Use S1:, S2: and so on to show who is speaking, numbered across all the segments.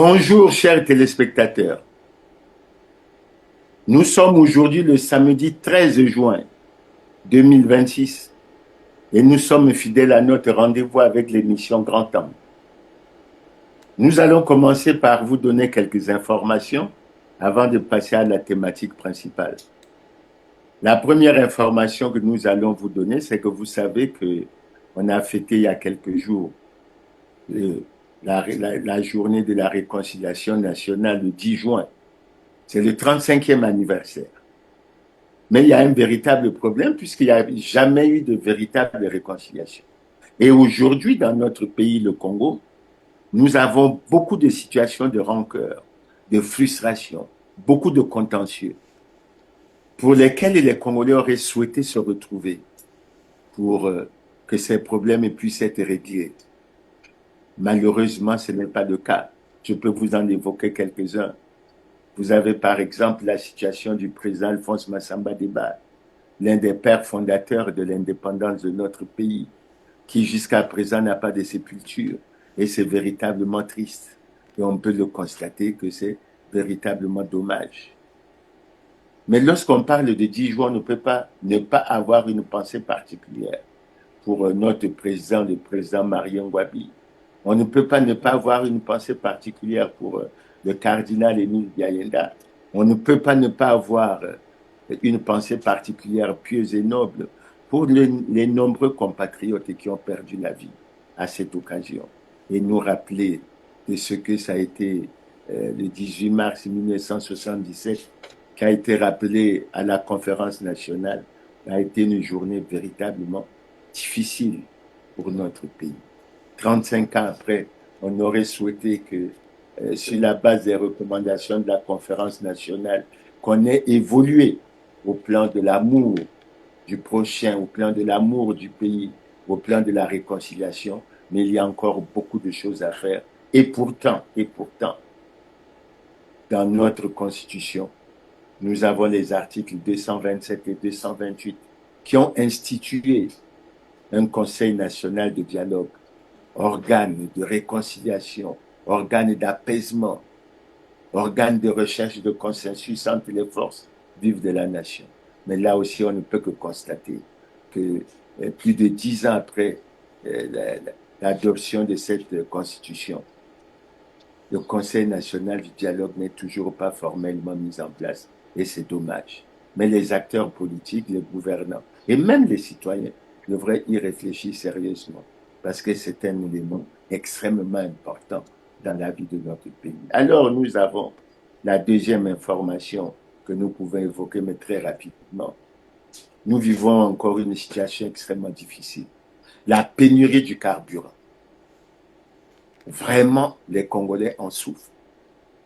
S1: Bonjour chers téléspectateurs. Nous sommes aujourd'hui le samedi 13 juin 2026 et nous sommes fidèles à notre rendez-vous avec l'émission Grand Angle. Nous allons commencer par vous donner quelques informations avant de passer à la thématique principale. La première information que nous allons vous donner, c'est que vous savez qu'on a fêté il y a quelques jours le- la journée de la réconciliation nationale le 10 juin. C'est le 35e anniversaire. Mais il y a un véritable problème puisqu'il n'y a jamais eu de véritable réconciliation. Et aujourd'hui, dans notre pays, le Congo, nous avons beaucoup de situations de rancœur, de frustration, beaucoup de contentieux pour lesquels les Congolais auraient souhaité se retrouver pour que ces problèmes puissent être réglés. Malheureusement, ce n'est pas le cas. Je peux vous en évoquer quelques-uns. Vous avez par exemple la situation du président Alphonse Massamba Deba, l'un des pères fondateurs de l'indépendance de notre pays, qui jusqu'à présent n'a pas de sépulture. Et c'est véritablement triste. Et on peut le constater que c'est véritablement dommage. Mais lorsqu'on parle de 10 jours, on ne peut pas ne pas avoir une pensée particulière pour notre président, le président Marien Ngouabi. On ne peut pas ne pas avoir une pensée particulière pour le cardinal Émile Biayenda. On ne peut pas ne pas avoir une pensée particulière pieuse et noble pour les nombreux compatriotes qui ont perdu la vie à cette occasion et nous rappeler de ce que ça a été le 18 mars 1977 qui a été rappelé à la conférence nationale a été une journée véritablement difficile pour notre pays. 35 ans après, on aurait souhaité que, sur la base des recommandations de la conférence nationale, qu'on ait évolué au plan de l'amour du prochain, au plan de l'amour du pays, au plan de la réconciliation, mais il y a encore beaucoup de choses à faire. Et pourtant, dans notre constitution, nous avons les articles 227 et 228 qui ont institué un Conseil national de dialogue, organe de réconciliation, organe d'apaisement, organe de recherche de consensus entre les forces vives de la nation. Mais là aussi, on ne peut que constater que plus de 10 ans après l'adoption de cette constitution, le Conseil national du dialogue n'est toujours pas formellement mis en place et c'est dommage. Mais les acteurs politiques, les gouvernants et même les citoyens devraient y réfléchir sérieusement parce que c'est un élément extrêmement important dans la vie de notre pays. Alors nous avons la deuxième information que nous pouvons évoquer, mais très rapidement. Nous vivons encore une situation extrêmement difficile. La pénurie du carburant. Vraiment, les Congolais en souffrent.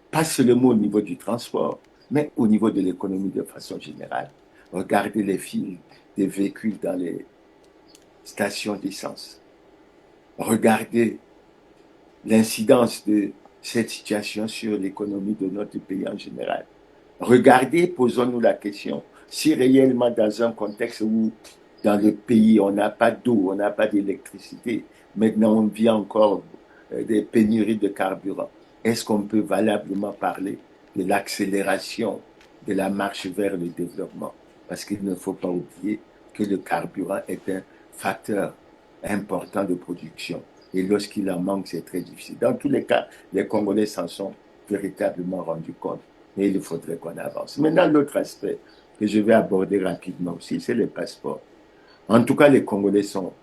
S1: Pas seulement au niveau du transport, mais au niveau de l'économie de façon générale. Regardez les files des véhicules dans les stations d'essence. Regardez l'incidence de cette situation sur l'économie de notre pays en général. Regardez, posons-nous la question, si réellement dans un contexte où dans le pays on n'a pas d'eau, on n'a pas d'électricité, maintenant on vit encore des pénuries de carburant, est-ce qu'on peut valablement parler de l'accélération de la marche vers le développement? Parce qu'il ne faut pas oublier que le carburant est un facteur important de production. Et lorsqu'il en manque, c'est très difficile. Dans tous les cas, les Congolais s'en sont véritablement rendus compte. Et il faudrait qu'on avance. Maintenant, l'autre aspect que je vais aborder rapidement aussi, c'est les passeports. En tout cas, les Congolais sont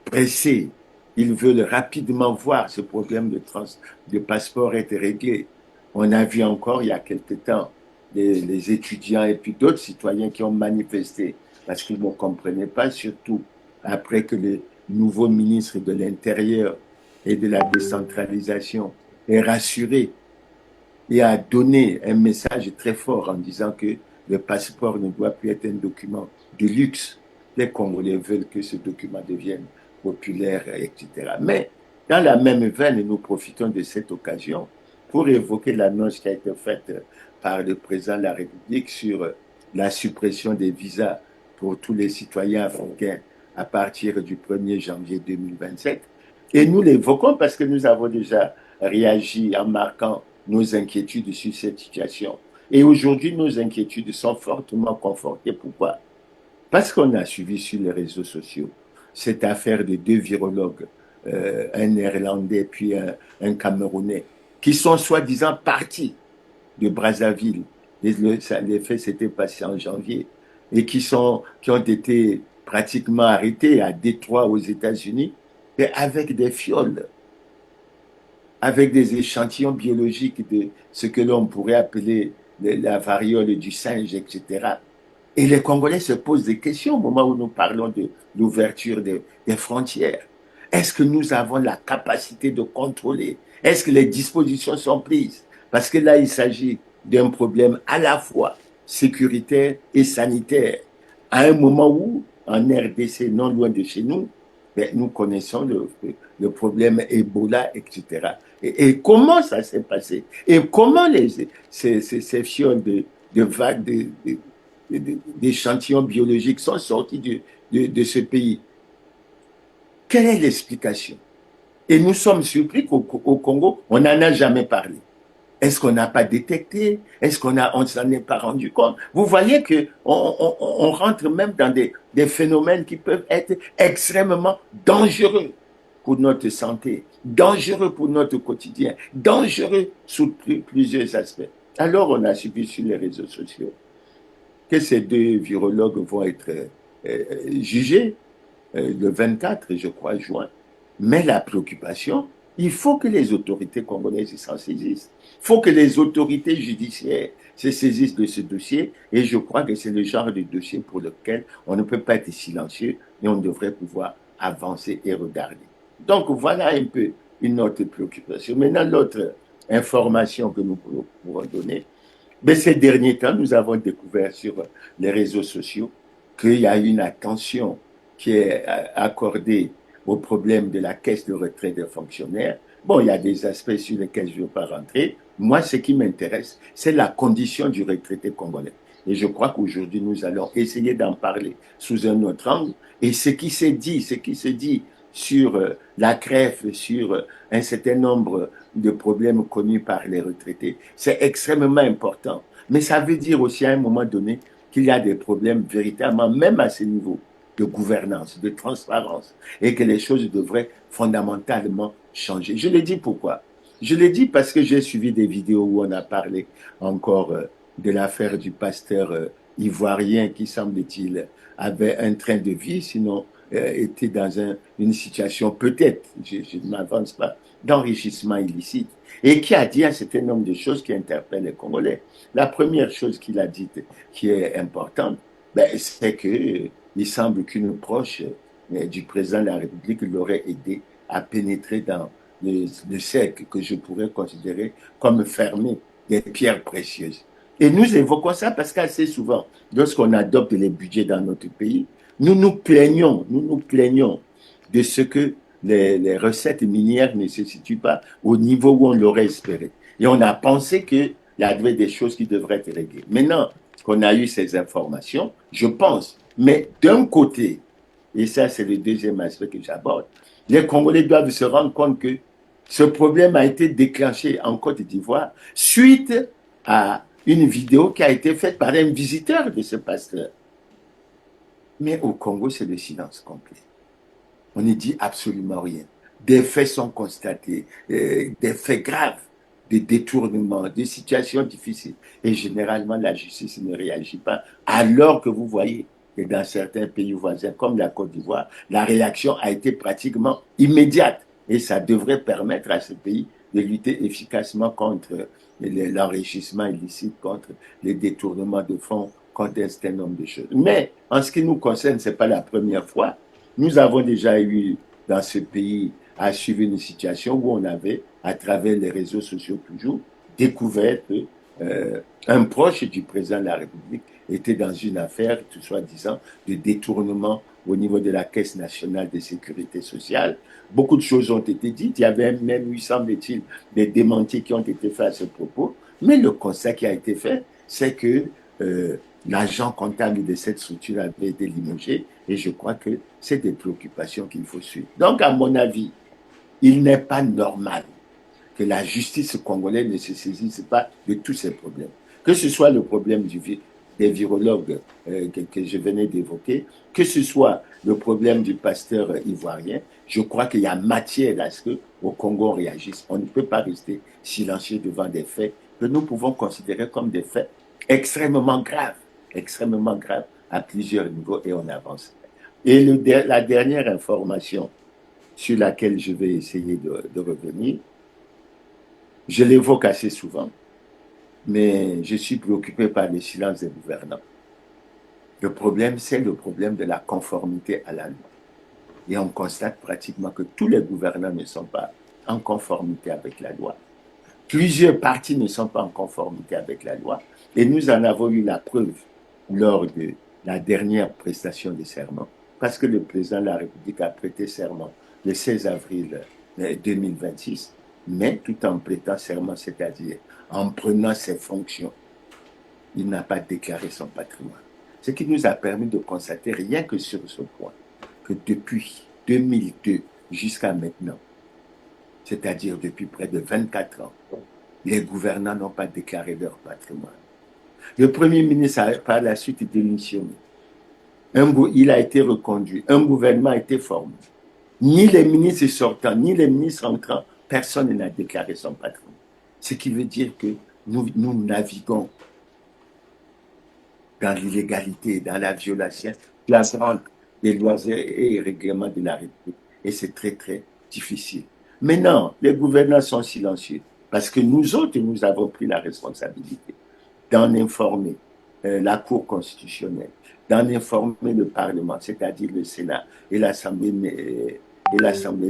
S1: pressés. Ils veulent rapidement voir ce problème de passeport être réglé. On a vu encore il y a quelque temps les étudiants et puis d'autres citoyens qui ont manifesté parce qu'ils ne comprenaient pas, surtout après que le nouveau ministre de l'Intérieur et de la décentralisation ait rassuré et a donné un message très fort en disant que le passeport ne doit plus être un document de luxe. Les Congolais veulent que ce document devienne populaire, etc. Mais dans la même veine, nous profitons de cette occasion pour évoquer l'annonce qui a été faite par le président de la République sur la suppression des visas pour tous les citoyens africains à partir du 1er janvier 2027. Et nous l'évoquons parce que nous avons déjà réagi en marquant nos inquiétudes sur cette situation. Et aujourd'hui, nos inquiétudes sont fortement confortées. Pourquoi? Parce qu'on a suivi sur les réseaux sociaux cette affaire de deux virologues, un Néerlandais puis un Camerounais, qui sont soi-disant partis de Brazzaville. Les faits s'étaient passés en janvier et qui ont été pratiquement arrêtés à Détroit aux États-Unis, avec des fioles, avec des échantillons biologiques de ce que l'on pourrait appeler la variole du singe, etc. Et les Congolais se posent des questions au moment où nous parlons de l'ouverture des frontières. Est-ce que nous avons la capacité de contrôler? Est-ce que les dispositions sont prises? Parce que là, il s'agit d'un problème à la fois sécuritaire et sanitaire. À un moment où, en RDC, non loin de chez nous, ben, nous connaissons le problème Ebola, etc. Et comment ça s'est passé? Et comment ces fioles de vagues d'échantillons biologiques sont sortis de ce pays? Quelle est l'explication? Et nous sommes surpris qu'au Congo, on n'en a jamais parlé. Est-ce qu'on n'a pas détecté? Est-ce on s'en est pas rendu compte? Vous voyez que on rentre même dans des phénomènes qui peuvent être extrêmement dangereux pour notre santé, dangereux pour notre quotidien, dangereux sous plusieurs aspects. Alors on a suivi sur les réseaux sociaux que ces deux virologues vont être jugés le 24, je crois, juin. Mais la préoccupation, il faut que les autorités congolaises s'en saisissent. Il faut que les autorités judiciaires se saisissent de ce dossier. Et je crois que c'est le genre de dossier pour lequel on ne peut pas être silencieux et on devrait pouvoir avancer et regarder. Donc voilà un peu une autre préoccupation. Maintenant, l'autre information que nous pourrons donner, mais ces derniers temps, nous avons découvert sur les réseaux sociaux qu'il y a une attention qui est accordée au problème de la caisse de retraite des fonctionnaires. Bon, il y a des aspects sur lesquels je ne veux pas rentrer. Moi, ce qui m'intéresse, c'est la condition du retraité congolais. Et je crois qu'aujourd'hui, nous allons essayer d'en parler sous un autre angle. Et ce qui se dit sur la CREF, sur un certain nombre de problèmes connus par les retraités, c'est extrêmement important. Mais ça veut dire aussi à un moment donné qu'il y a des problèmes véritablement, même à ce niveau, de gouvernance, de transparence, et que les choses devraient fondamentalement changer. Je le dis pourquoi? Je le dis parce que j'ai suivi des vidéos où on a parlé encore de l'affaire du pasteur ivoirien qui, semble-t-il, avait un train de vie, sinon était dans une situation peut-être, je ne m'avance pas, d'enrichissement illicite, et qui a dit un certain nombre de choses qui interpellent les Congolais. La première chose qu'il a dite, qui est importante, ben, c'est qu'il semble qu'une proche du président de la République l'aurait aidé à pénétrer dans le cercle que je pourrais considérer comme fermé des pierres précieuses. Et nous évoquons ça parce qu'assez souvent, lorsqu'on adopte les budgets dans notre pays, nous nous plaignons de ce que les recettes minières ne se situent pas au niveau où on l'aurait espéré. Et on a pensé qu'il y avait des choses qui devraient être réglées. Maintenant qu'on a eu ces informations, je pense, mais d'un côté, et ça c'est le deuxième aspect que j'aborde, les Congolais doivent se rendre compte que ce problème a été déclenché en Côte d'Ivoire suite à une vidéo qui a été faite par un visiteur de ce pasteur. Mais au Congo, c'est le silence complet. On ne dit absolument rien. Des faits sont constatés, des faits graves, des détournements, des situations difficiles. Et généralement, la justice ne réagit pas, alors que vous voyez que dans certains pays voisins, comme la Côte d'Ivoire, la réaction a été pratiquement immédiate. Et ça devrait permettre à ce pays de lutter efficacement contre l'enrichissement illicite, contre les détournements de fonds, contre un certain nombre de choses. Mais en ce qui nous concerne, ce n'est pas la première fois. Nous avons déjà eu dans ce pays à suivre une situation où on avait, à travers les réseaux sociaux toujours, découvert que un proche du président de la République était dans une affaire, tout soi-disant, de détournement au niveau de la Caisse nationale de sécurité sociale. Beaucoup de choses ont été dites. Il y avait même eu, semble-t-il, des démentis qui ont été faits à ce propos. Mais le constat qui a été fait, c'est que l'agent comptable de cette structure avait été limogé et je crois que c'est des préoccupations qu'il faut suivre. Donc, à mon avis, il n'est pas normal que la justice congolaise ne se saisisse pas de tous ces problèmes. Que ce soit le problème des virologues que je venais d'évoquer, que ce soit le problème du pasteur ivoirien, je crois qu'il y a matière à ce qu'au Congo on réagisse. On ne peut pas rester silencieux devant des faits que nous pouvons considérer comme des faits extrêmement graves à plusieurs niveaux et on avance. Et la dernière information sur laquelle je vais essayer de revenir, je l'évoque assez souvent, mais je suis préoccupé par le silence des gouvernants. Le problème, c'est le problème de la conformité à la loi. Et on constate pratiquement que tous les gouvernants ne sont pas en conformité avec la loi. Plusieurs partis ne sont pas en conformité avec la loi. Et nous en avons eu la preuve lors de la dernière prestation de serment, parce que le président de la République a prêté serment le 16 avril 2026, mais tout en prêtant serment, c'est-à-dire en prenant ses fonctions, il n'a pas déclaré son patrimoine. Ce qui nous a permis de constater, rien que sur ce point, que depuis 2002 jusqu'à maintenant, c'est-à-dire depuis près de 24 ans, les gouvernants n'ont pas déclaré leur patrimoine. Le Premier ministre a par la suite démissionné. Il a été reconduit. Un gouvernement a été formé. Ni les ministres sortants, ni les ministres entrants, personne n'a déclaré son patrimoine. Ce qui veut dire que nous naviguons dans l'illégalité, dans la violation flagrante des lois et règlements de la République. Et c'est très, très difficile. Maintenant, les gouvernants sont silencieux parce que nous autres, nous avons pris la responsabilité d'en informer la Cour constitutionnelle, d'en informer le Parlement, c'est-à-dire le Sénat et l'Assemblée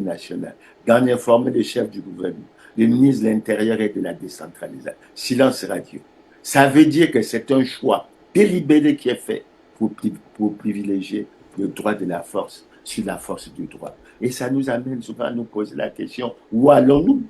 S1: nationale, d'en informer le chef du gouvernement, le ministre de l'Intérieur et de la décentralisation. Silence radio. Ça veut dire que c'est un choix délibéré qui est fait pour privilégier le droit de la force sur la force du droit. Et ça nous amène souvent à nous poser la question, où allons-nous?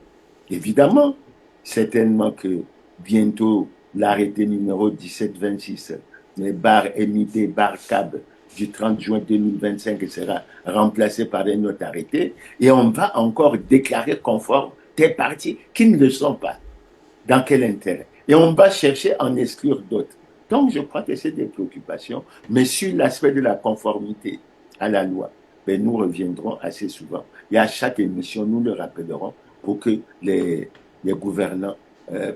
S1: Évidemment, certainement que bientôt, l'arrêté numéro 1726, les barres MIB, barres CAB du 30 juin 2025 sera remplacé par un autre arrêté et on va encore déclarer conforme des partis qui ne le sont pas. Dans quel intérêt? Et on va chercher à en exclure d'autres. Donc, je crois que c'est des préoccupations, mais sur l'aspect de la conformité à la loi, ben, nous reviendrons assez souvent. Et à chaque émission, nous le rappellerons pour que les gouvernants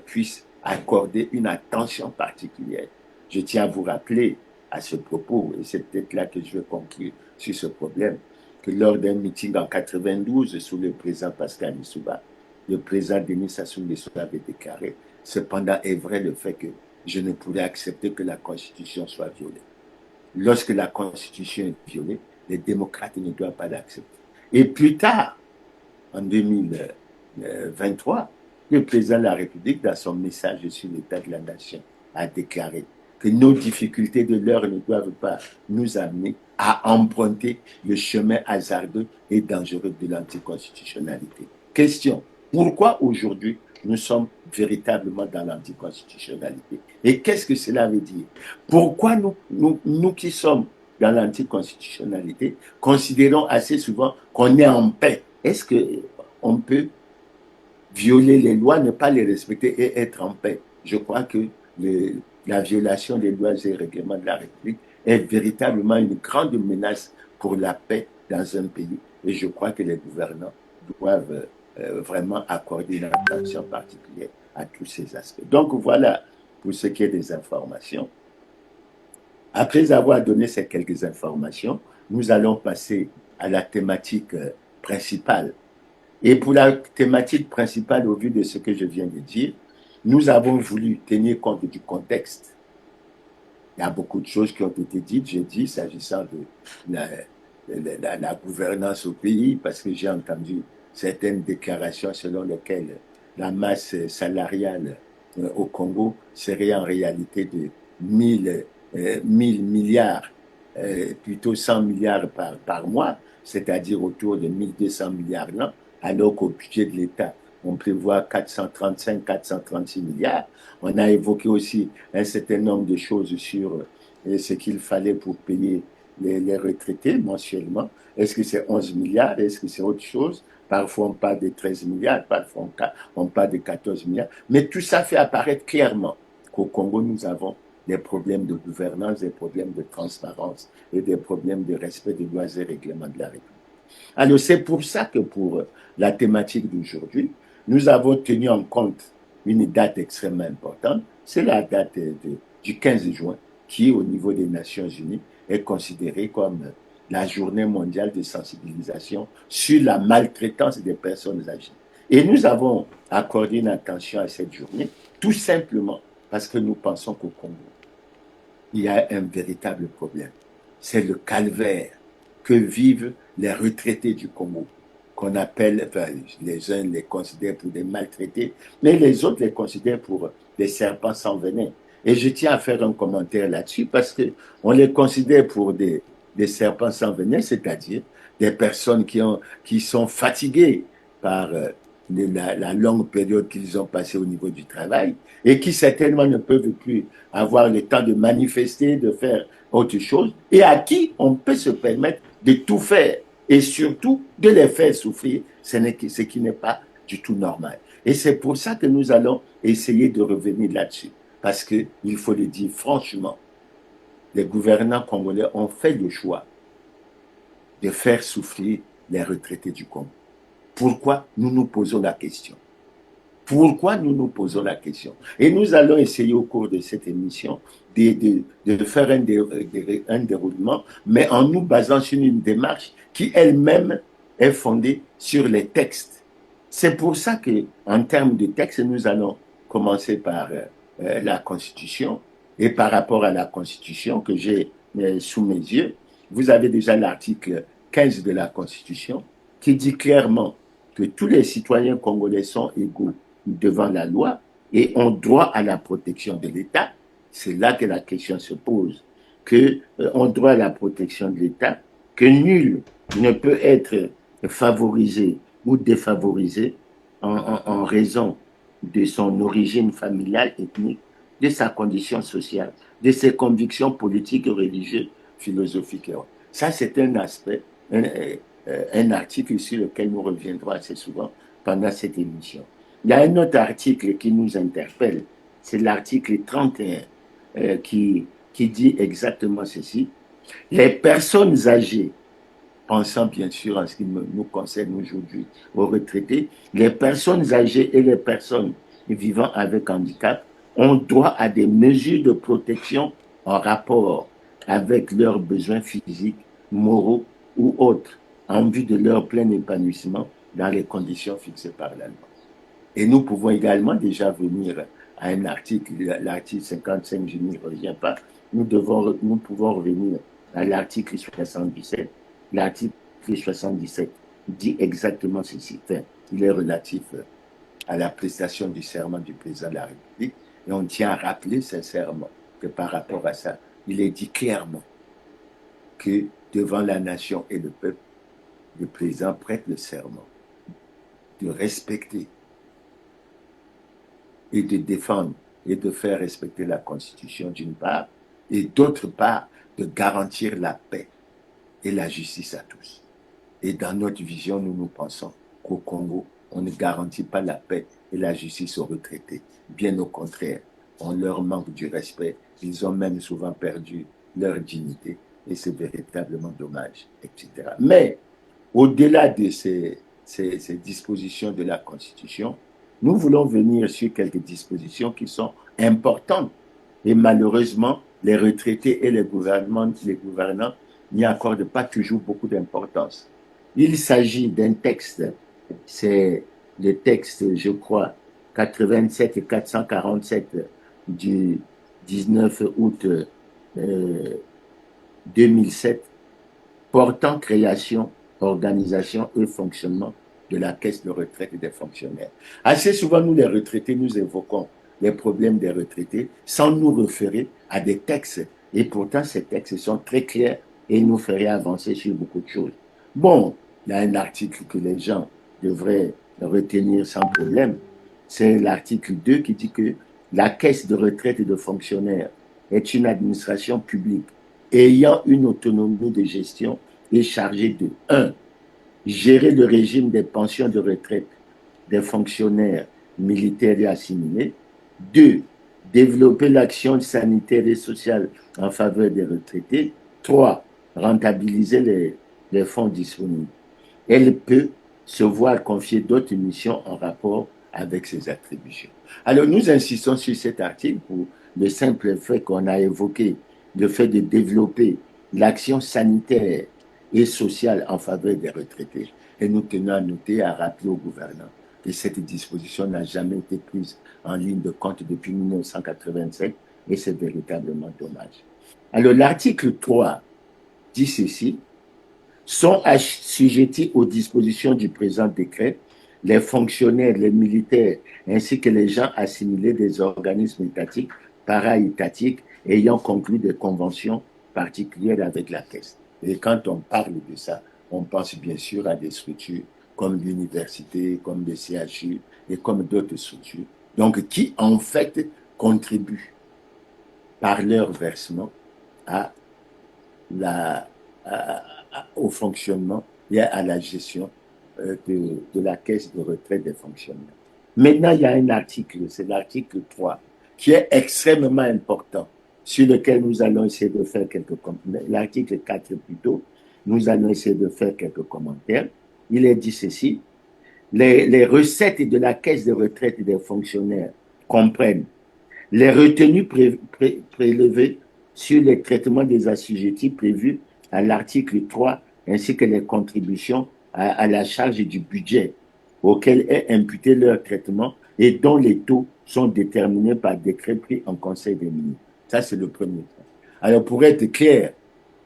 S1: puissent accorder une attention particulière. Je tiens à vous rappeler à ce propos, et c'est peut-être là que je vais conclure sur ce problème, que lors d'un meeting en 92 sous le président Pascal Lissouba, le président Denis Sassou Nguesso avait déclaré, cependant est vrai le fait que je ne pourrais accepter que la Constitution soit violée. Lorsque la Constitution est violée, les démocrates ne doivent pas l'accepter. Et plus tard, en 2023, le président de la République, dans son message sur l'état de la nation, a déclaré que nos difficultés de l'heure ne doivent pas nous amener à emprunter le chemin hasardeux et dangereux de l'anticonstitutionnalité. Question, pourquoi aujourd'hui nous sommes véritablement dans l'anticonstitutionnalité? Et qu'est-ce que cela veut dire? Pourquoi nous qui sommes dans l'anticonstitutionnalité considérons assez souvent qu'on est en paix? Est-ce qu'on peut violer les lois, ne pas les respecter et être en paix? Je crois que la violation des lois et règlements de la République est véritablement une grande menace pour la paix dans un pays. Et je crois que les gouvernants doivent vraiment accorder une attention particulière à tous ces aspects. Donc voilà pour ce qui est des informations. Après avoir donné ces quelques informations, nous allons passer à la thématique principale. Et pour la thématique principale, au vu de ce que je viens de dire, nous avons voulu tenir compte du contexte. Il y a beaucoup de choses qui ont été dites, j'ai dit, s'agissant de la gouvernance au pays, parce que j'ai entendu certaines déclarations selon lesquelles la masse salariale au Congo serait en réalité de 1000 milliards, plutôt 100 milliards par mois, c'est-à-dire autour de 1200 milliards l'an, alors qu'au budget de l'État, on prévoit 435, 436 milliards. On a évoqué aussi un certain nombre de choses sur ce qu'il fallait pour payer les retraités mensuellement. Est-ce que c'est 11 milliards? Est-ce que c'est autre chose? Parfois, on parle de 13 milliards, parfois, on parle de 14 milliards. Mais tout ça fait apparaître clairement qu'au Congo, nous avons des problèmes de gouvernance, des problèmes de transparence et des problèmes de respect des lois et règlements de la République. Alors, c'est pour ça que pour la thématique d'aujourd'hui, nous avons tenu en compte une date extrêmement importante. C'est la date du 15 juin, qui, au niveau des Nations Unies, est considérée comme la journée mondiale de sensibilisation sur la maltraitance des personnes âgées. Et nous avons accordé une attention à cette journée, tout simplement parce que nous pensons qu'au Congo, il y a un véritable problème. C'est le calvaire que vivent les retraités du Congo, qu'on appelle, enfin, les uns les considèrent pour des maltraités, mais les autres les considèrent pour des serpents sans venin. Et je tiens à faire un commentaire là-dessus parce que on les considère pour des serpents sans venin, c'est-à-dire des personnes qui sont fatiguées par la longue période qu'ils ont passée au niveau du travail et qui certainement ne peuvent plus avoir le temps de manifester, de faire autre chose, et à qui on peut se permettre de tout faire et surtout de les faire souffrir, ce qui n'est pas du tout normal. Et c'est pour ça que nous allons essayer de revenir là-dessus. Parce qu'il faut le dire franchement, les gouvernants congolais ont fait le choix de faire souffrir les retraités du Congo. Pourquoi? Nous nous posons la question. Pourquoi nous nous posons la question? Et nous allons essayer au cours de cette émission de faire un déroulement, mais en nous basant sur une démarche qui elle-même est fondée sur les textes. C'est pour ça que, en termes de textes, nous allons commencer par la Constitution. Et par rapport à la Constitution que j'ai sous mes yeux, vous avez déjà l'article 15 de la Constitution qui dit clairement que tous les citoyens congolais sont égaux devant la loi et ont droit à la protection de l'État. C'est là que la question se pose, que ont droit à la protection de l'État, que nul ne peut être favorisé ou défavorisé en raison de son origine familiale, ethnique, de sa condition sociale, de ses convictions politiques, religieuses, philosophiques et autres. Ça, c'est un aspect, un article sur lequel nous reviendrons assez souvent pendant cette émission. Il y a un autre article qui nous interpelle, c'est l'article 31 qui dit exactement ceci. Les personnes âgées, pensant bien sûr en ce qui nous concerne aujourd'hui aux retraités, les personnes âgées et les personnes vivant avec handicap ont droit à des mesures de protection en rapport avec leurs besoins physiques, moraux ou autres, en vue de leur plein épanouissement dans les conditions fixées par la loi. Et nous pouvons également déjà venir à un article, l'article 55, je n'y reviens pas, nous pouvons revenir à l'article 77. L'article 77 dit exactement ceci. Enfin, il est relatif à la prestation du serment du président de la République. Et on tient à rappeler sincèrement que par rapport à ça, il est dit clairement que devant la nation et le peuple, le président prête le serment de respecter et de défendre et de faire respecter la Constitution d'une part, et d'autre part, de garantir la paix et la justice à tous. Et dans notre vision, nous pensons qu'au Congo, on ne garantit pas la paix et la justice aux retraités. Bien au contraire, on leur manque du respect. Ils ont même souvent perdu leur dignité et c'est véritablement dommage, etc. Mais au-delà de ces dispositions de la Constitution, nous voulons venir sur quelques dispositions qui sont importantes. Et malheureusement, les retraités et les gouvernants n'y accordent pas toujours beaucoup d'importance. Il s'agit d'un texte, c'est le texte, je crois, 87 et 447 du 19 août 2007, portant création, organisation et fonctionnement de la caisse de retraite des fonctionnaires. Assez souvent, nous les retraités, nous évoquons les problèmes des retraités sans nous référer à des textes. Et pourtant, ces textes sont très clairs et nous feraient avancer sur beaucoup de choses. Bon, il y a un article que les gens devraient retenir sans problème. C'est l'article 2 qui dit que la caisse de retraite de fonctionnaires est une administration publique ayant une autonomie de gestion est chargé de 1. Gérer le régime des pensions de retraite des fonctionnaires militaires et assimilés. 2. Développer l'action sanitaire et sociale en faveur des retraités. 3. Rentabiliser les fonds disponibles. Elle peut se voir confier d'autres missions en rapport avec ses attributions. Alors, nous insistons sur cet article pour le simple fait qu'on a évoqué le fait de développer l'action sanitaire et sociale en faveur des retraités. Et nous tenons à noter, à rappeler au gouvernement que cette disposition n'a jamais été prise en ligne de compte depuis 1987 et c'est véritablement dommage. Alors, l'article 3 dit ceci: sont assujettis aux dispositions du présent décret les fonctionnaires, les militaires, ainsi que les gens assimilés des organismes étatiques, para-étatiques, ayant conclu des conventions particulières avec la Caisse. Et quand on parle de ça, on pense bien sûr à des structures comme l'université, comme le CHU et comme d'autres structures, donc qui en fait contribuent par leur versement à au fonctionnement et à la gestion de la caisse de retraite des fonctionnaires. Maintenant, il y a un article, c'est l'article 3, qui est extrêmement important, sur lequel nous allons essayer de faire quelques commentaires. L'article 4 plutôt, nous allons essayer de faire quelques commentaires. Il est dit ceci: les recettes de la caisse de retraite des fonctionnaires comprennent les retenues prélevées sur les traitements des assujettis prévus à l'article 3, ainsi que les contributions à la charge du budget auquel est imputé leur traitement et dont les taux sont déterminés par décret pris en Conseil des ministres. Ça, c'est le premier point. Alors, pour être clair,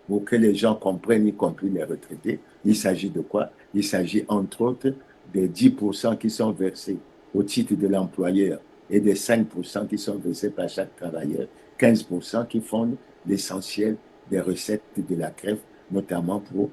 S1: pour que les gens comprennent, y compris les retraités, il s'agit de quoi? Il s'agit, entre autres, des 10% qui sont versés au titre de l'employeur et des 5% qui sont versés par chaque travailleur, 15% qui font l'essentiel des recettes de la CREF, notamment pour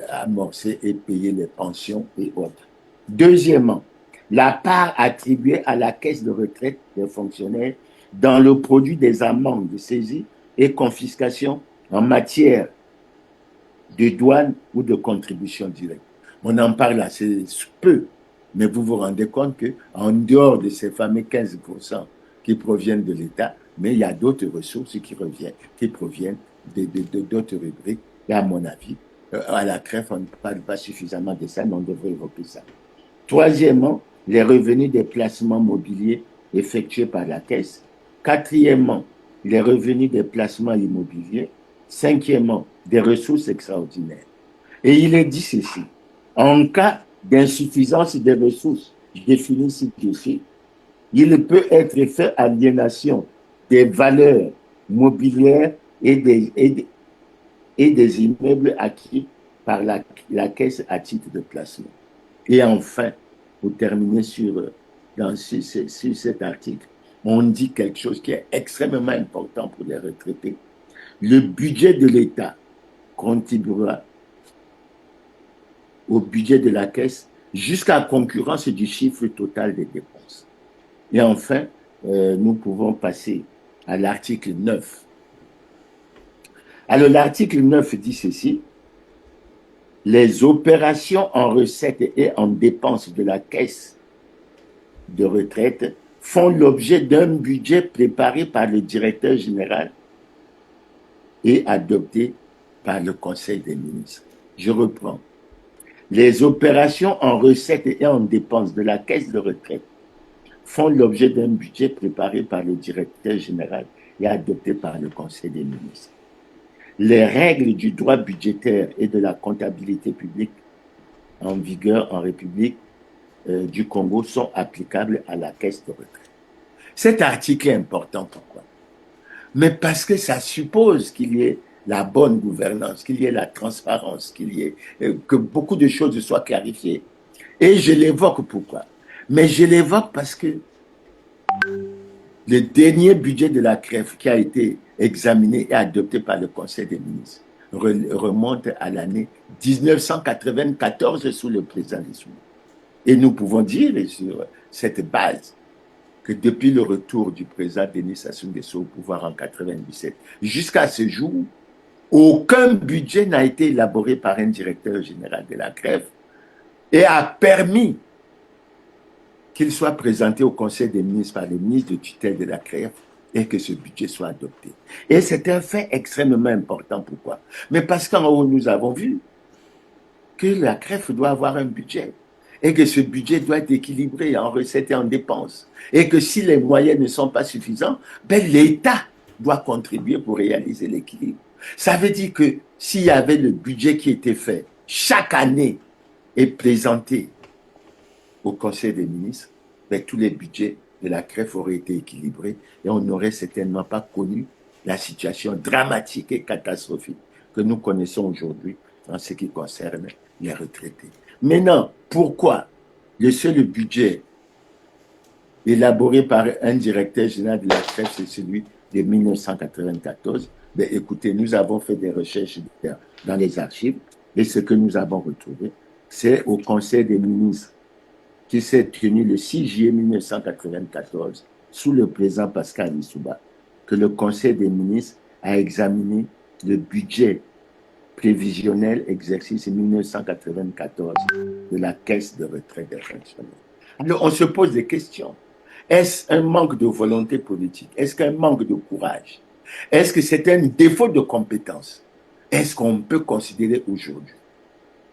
S1: amorcer et payer les pensions et autres. Deuxièmement, la part attribuée à la caisse de retraite des fonctionnaires dans le produit des amendes de saisie et confiscation en matière de douane ou de contribution directe. On en parle assez peu, mais vous vous rendez compte qu'en dehors de ces fameux 15% qui proviennent de l'État, mais il y a d'autres ressources qui proviennent d'autres rubriques. Et à mon avis, à la CREF, on ne parle pas suffisamment de ça, mais on devrait évoquer ça. Troisièmement, les revenus des placements mobiliers effectués par la Caisse. Quatrièmement, les revenus des placements immobiliers. Cinquièmement, des ressources extraordinaires. Et il est dit ceci: en cas d'insuffisance des ressources définies ci-dessus, il peut être fait aliénation des valeurs mobilières et des immeubles acquis par la Caisse à titre de placement. Et enfin, pour terminer sur cet article, on dit quelque chose qui est extrêmement important pour les retraités. Le budget de l'État contribuera au budget de la Caisse jusqu'à concurrence du chiffre total des dépenses. Et enfin, nous pouvons passer à l'article 9. Alors, l'article 9 dit ceci: les opérations en recettes et en dépenses de la caisse de retraite font l'objet d'un budget préparé par le directeur général et adopté par le Conseil des ministres. Je reprends. Les opérations en recettes et en dépenses de la caisse de retraite font l'objet d'un budget préparé par le directeur général et adopté par le Conseil des ministres. Les règles du droit budgétaire et de la comptabilité publique en vigueur en République du Congo sont applicables à la caisse de retraite. Cet article est important. Pourquoi? Mais parce que ça suppose qu'il y ait la bonne gouvernance, qu'il y ait la transparence, que beaucoup de choses soient clarifiées. Et je l'évoque pourquoi? Mais je l'évoque parce que le dernier budget de la CREF qui a été examiné et adopté par le Conseil des ministres remonte à l'année 1994 sous le président Lissouba. Et nous pouvons dire sur cette base que depuis le retour du président Denis Sassou Nguesso au pouvoir en 97, jusqu'à ce jour, aucun budget n'a été élaboré par un directeur général de la CREF et a permis qu'il soit présenté au Conseil des ministres par les ministres de tutelle de la CREF et que ce budget soit adopté. Et c'est un fait extrêmement important. Pourquoi? Mais parce qu'en haut, nous avons vu que la CREF doit avoir un budget et que ce budget doit être équilibré en recettes et en dépenses. Et que si les moyens ne sont pas suffisants, ben l'État doit contribuer pour réaliser l'équilibre. Ça veut dire que s'il y avait le budget qui était fait chaque année et présenté au Conseil des ministres, ben, tous les budgets de la CREF auraient été équilibrés et on n'aurait certainement pas connu la situation dramatique et catastrophique que nous connaissons aujourd'hui en ce qui concerne les retraités. Maintenant, pourquoi le seul budget élaboré par un directeur général de la CREF, c'est celui de 1994? Ben, écoutez, nous avons fait des recherches dans les archives et ce que nous avons retrouvé, c'est au Conseil des ministres qui s'est tenu le 6 juillet 1994 sous le président Pascal Lissouba, que le Conseil des ministres a examiné le budget prévisionnel exercice 1994 de la Caisse de retraite des fonctionnaires. Alors, on se pose des questions. Est-ce un manque de volonté politique? Est-ce qu'un manque de courage? Est-ce que c'est un défaut de compétence? Est-ce qu'on peut considérer aujourd'hui,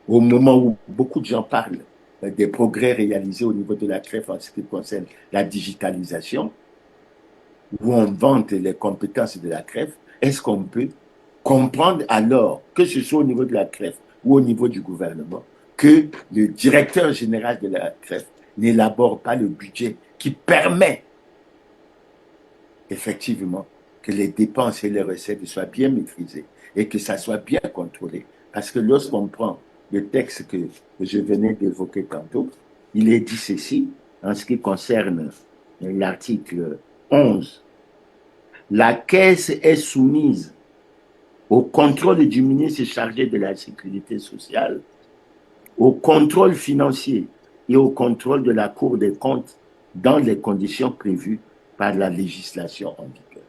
S1: au moment où beaucoup de gens parlent des progrès réalisés au niveau de la CREF en ce qui concerne la digitalisation, où on vante les compétences de la CREF, est-ce qu'on peut comprendre alors, que ce soit au niveau de la CREF ou au niveau du gouvernement, que le directeur général de la CREF n'élabore pas le budget qui permet effectivement que les dépenses et les recettes soient bien maîtrisées et que ça soit bien contrôlé. Parce que lorsqu'on prend le texte que je venais d'évoquer tantôt, il est dit ceci en ce qui concerne l'article 11. La Caisse est soumise au contrôle du ministre chargé de la Sécurité sociale, au contrôle financier et au contrôle de la Cour des comptes dans les conditions prévues par la législation en vigueur.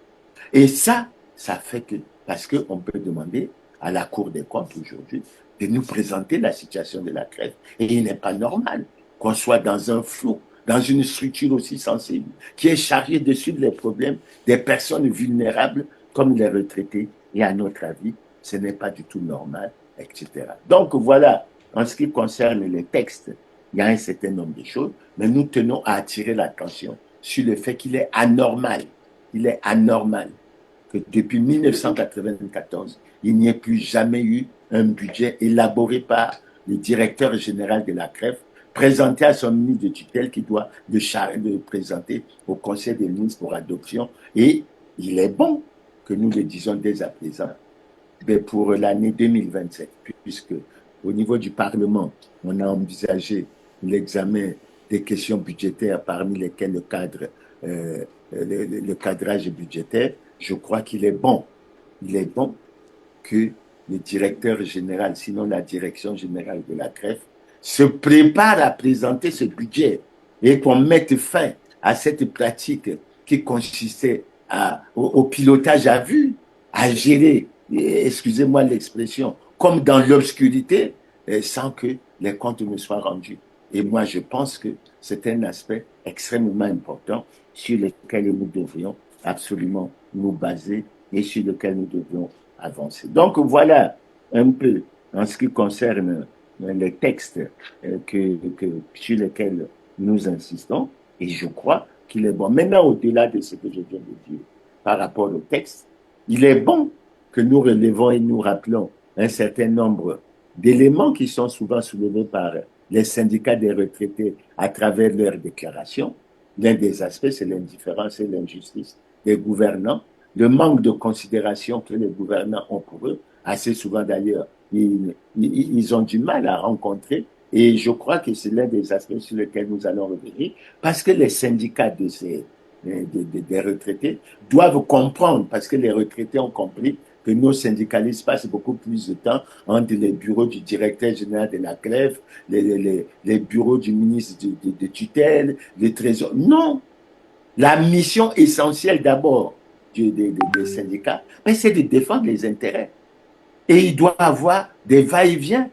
S1: Et ça fait que, parce qu'on peut demander à la Cour des comptes aujourd'hui de nous présenter la situation de la CREF. Et il n'est pas normal qu'on soit dans un flou, dans une structure aussi sensible, qui est chargée de suivre les problèmes des personnes vulnérables comme les retraités. Et à notre avis, ce n'est pas du tout normal, etc. Donc voilà, en ce qui concerne les textes, il y a un certain nombre de choses, mais nous tenons à attirer l'attention sur le fait qu'il est anormal. Il est anormal que depuis 1994, il n'y ait plus jamais eu un budget élaboré par le directeur général de la CREF, présenté à son ministre de tutelle qui doit le présenter au Conseil des ministres pour adoption. Et il est bon que nous le disons dès à présent, mais pour l'année 2027, puisque au niveau du Parlement, on a envisagé l'examen des questions budgétaires parmi lesquelles le cadrage budgétaire. Je crois qu'il est bon. Il est bon que le directeur général, sinon la direction générale de la CREF, se prépare à présenter ce budget et qu'on mette fin à cette pratique qui consistait au pilotage à vue, à gérer, excusez-moi l'expression, comme dans l'obscurité, sans que les comptes ne soient rendus. Et moi, je pense que c'est un aspect extrêmement important sur lequel nous devrions absolument nous baser et sur lequel nous devrions avancer. Donc voilà un peu en ce qui concerne les textes sur lesquels nous insistons, et je crois qu'il est bon. Maintenant, au-delà de ce que je viens de dire par rapport au texte, il est bon que nous relevons et nous rappelons un certain nombre d'éléments qui sont souvent soulevés par les syndicats des retraités à travers leurs déclarations. L'un des aspects, c'est l'indifférence et l'injustice des gouvernants, le manque de considération que les gouvernants ont pour eux. Assez souvent d'ailleurs, ils ont du mal à rencontrer. Et je crois que c'est l'un des aspects sur lesquels nous allons revenir, parce que les syndicats des retraités doivent comprendre, parce que les retraités ont compris que nos syndicalistes passent beaucoup plus de temps entre les bureaux du directeur général de la CREF, les bureaux du ministre de tutelle, les trésors. Non, La mission essentielle d'abord des syndicats, c'est de défendre les intérêts. Et il doit y avoir des va-et-vient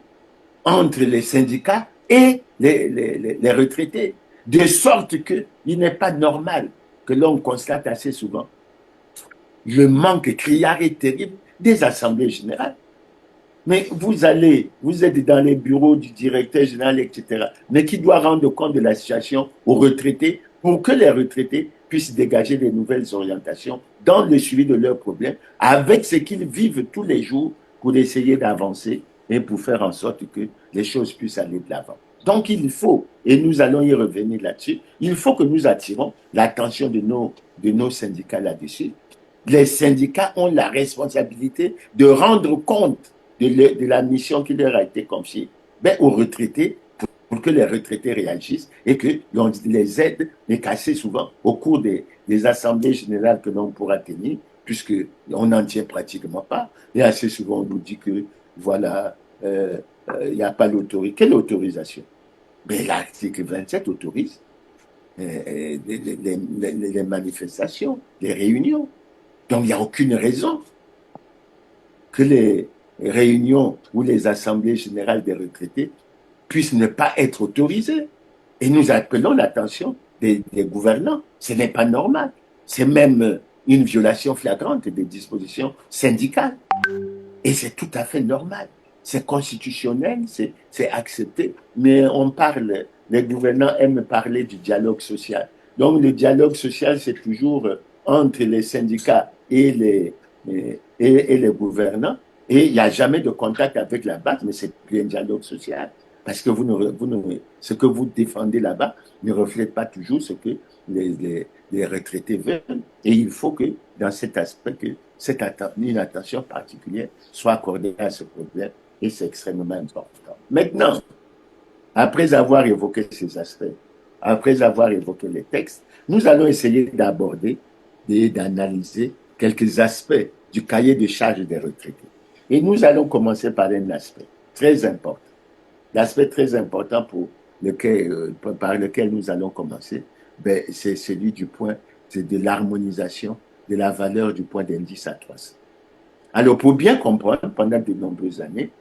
S1: entre les syndicats et les retraités, de sorte qu'il n'est pas normal que l'on constate assez souvent le manque criard et terrible des assemblées générales. Mais vous êtes dans les bureaux du directeur général, etc., mais qui doit rendre compte de la situation aux retraités pour que les retraités puissent dégager des nouvelles orientations dans le suivi de leurs problèmes, avec ce qu'ils vivent tous les jours pour essayer d'avancer et pour faire en sorte que les choses puissent aller de l'avant. Donc il faut, et nous allons y revenir là-dessus, il faut que nous attirons l'attention de nos syndicats là-dessus. Les syndicats ont la responsabilité de rendre compte de la mission qui leur a été confiée aux retraités pour que les retraités réagissent et que l'on les aide, mais qu'assez souvent, au cours des assemblées générales que l'on pourra tenir, puisqu'on n'en tient pratiquement pas, et assez souvent on nous dit que, voilà, il n'y a pas l'autorisation. Quelle autorisation? Mais l'article 27 autorise les manifestations, les réunions. Donc il n'y a aucune raison que les réunions ou les assemblées générales des retraités puissent ne pas être autorisées. Et nous appelons l'attention des gouvernants. Ce n'est pas normal. C'est même une violation flagrante des dispositions syndicales. Et c'est tout à fait normal. C'est constitutionnel, c'est accepté. Mais on parle, les gouvernants aiment parler du dialogue social. Donc le dialogue social, c'est toujours entre les syndicats et les gouvernants. Et il n'y a jamais de contact avec la base, mais c'est plus un dialogue social. Parce que ce que vous défendez là-bas ne reflète pas toujours ce que les retraités veulent. Et il faut que, dans cet aspect, que une attention particulière soit accordée à ce problème. Et c'est extrêmement important. Maintenant, après avoir évoqué ces aspects, après avoir évoqué les textes, nous allons essayer d'aborder et d'analyser quelques aspects du cahier de charges des retraités. Et nous allons commencer par un aspect très important. L'aspect très important par lequel nous allons commencer, c'est celui du point de l'harmonisation de la valeur du point d'indice à 300. Alors, pour bien comprendre, pendant de nombreuses années,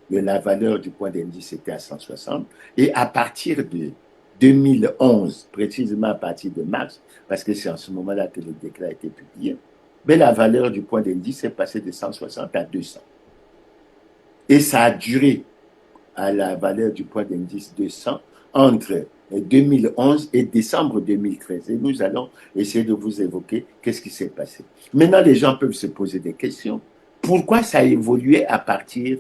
S1: la valeur du point d'indice était à 160. Et à partir de 2011, précisément à partir de mars, parce que c'est en ce moment-là que le décret a été publié, la valeur du point d'indice est passée de 160 à 200. Et ça a duré à la valeur du point d'indice 200 entre 2011 et décembre 2013. Et nous allons essayer de vous évoquer qu'est-ce qui s'est passé. Maintenant, les gens peuvent se poser des questions. Pourquoi ça a évolué à partir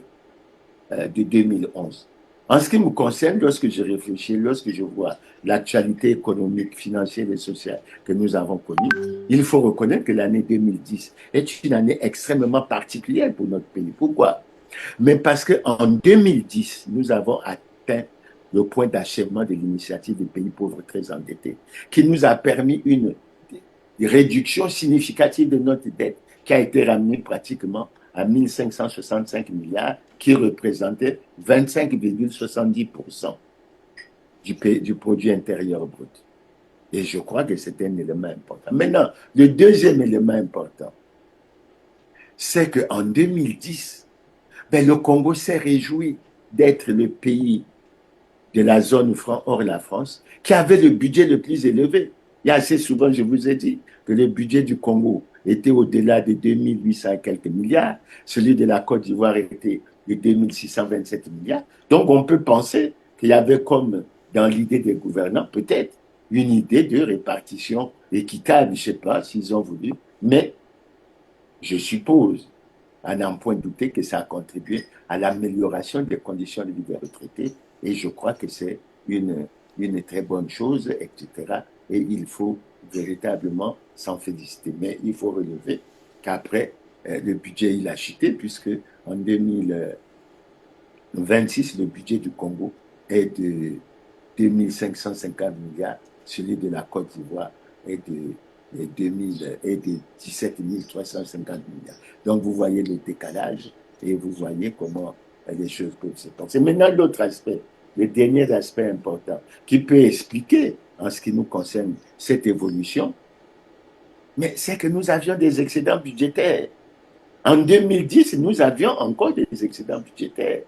S1: de 2011? En ce qui me concerne, lorsque je réfléchis, lorsque je vois l'actualité économique, financière et sociale que nous avons connue, il faut reconnaître que l'année 2010 est une année extrêmement particulière pour notre pays. Pourquoi? Mais parce qu'en 2010, nous avons atteint le point d'achèvement de l'initiative des pays pauvres très endettés, qui nous a permis une réduction significative de notre dette qui a été ramenée pratiquement à 1565 milliards, qui représentait 25,70% du produit intérieur brut. Et je crois que c'est un élément important. Maintenant, le deuxième élément important, c'est qu'en 2010, le Congo s'est réjoui d'être le pays de la zone franc hors la France qui avait le budget le plus élevé. Il y a assez souvent, je vous ai dit, que le budget du Congo était au-delà de 2800 et quelques milliards. Celui de la Côte d'Ivoire était de 2627 milliards. Donc, on peut penser qu'il y avait comme dans l'idée des gouvernants, peut-être, une idée de répartition équitable, je ne sais pas s'ils ont voulu, mais je suppose, à n'en point douter, que ça a contribué à l'amélioration des conditions de vie des retraités. Et je crois que c'est une très bonne chose, etc. Et il faut véritablement s'en féliciter. Mais il faut relever qu'après, le budget, il a chuté, puisque en 2026, le budget du Congo est de 2550 milliards, celui de la Côte d'Ivoire est de 17 350 milliards. Donc, vous voyez le décalage et vous voyez comment les choses peuvent se passer. Maintenant, l'autre aspect, le dernier aspect important, qui peut expliquer, en ce qui nous concerne, cette évolution, mais c'est que nous avions des excédents budgétaires. En 2010, nous avions encore des excédents budgétaires.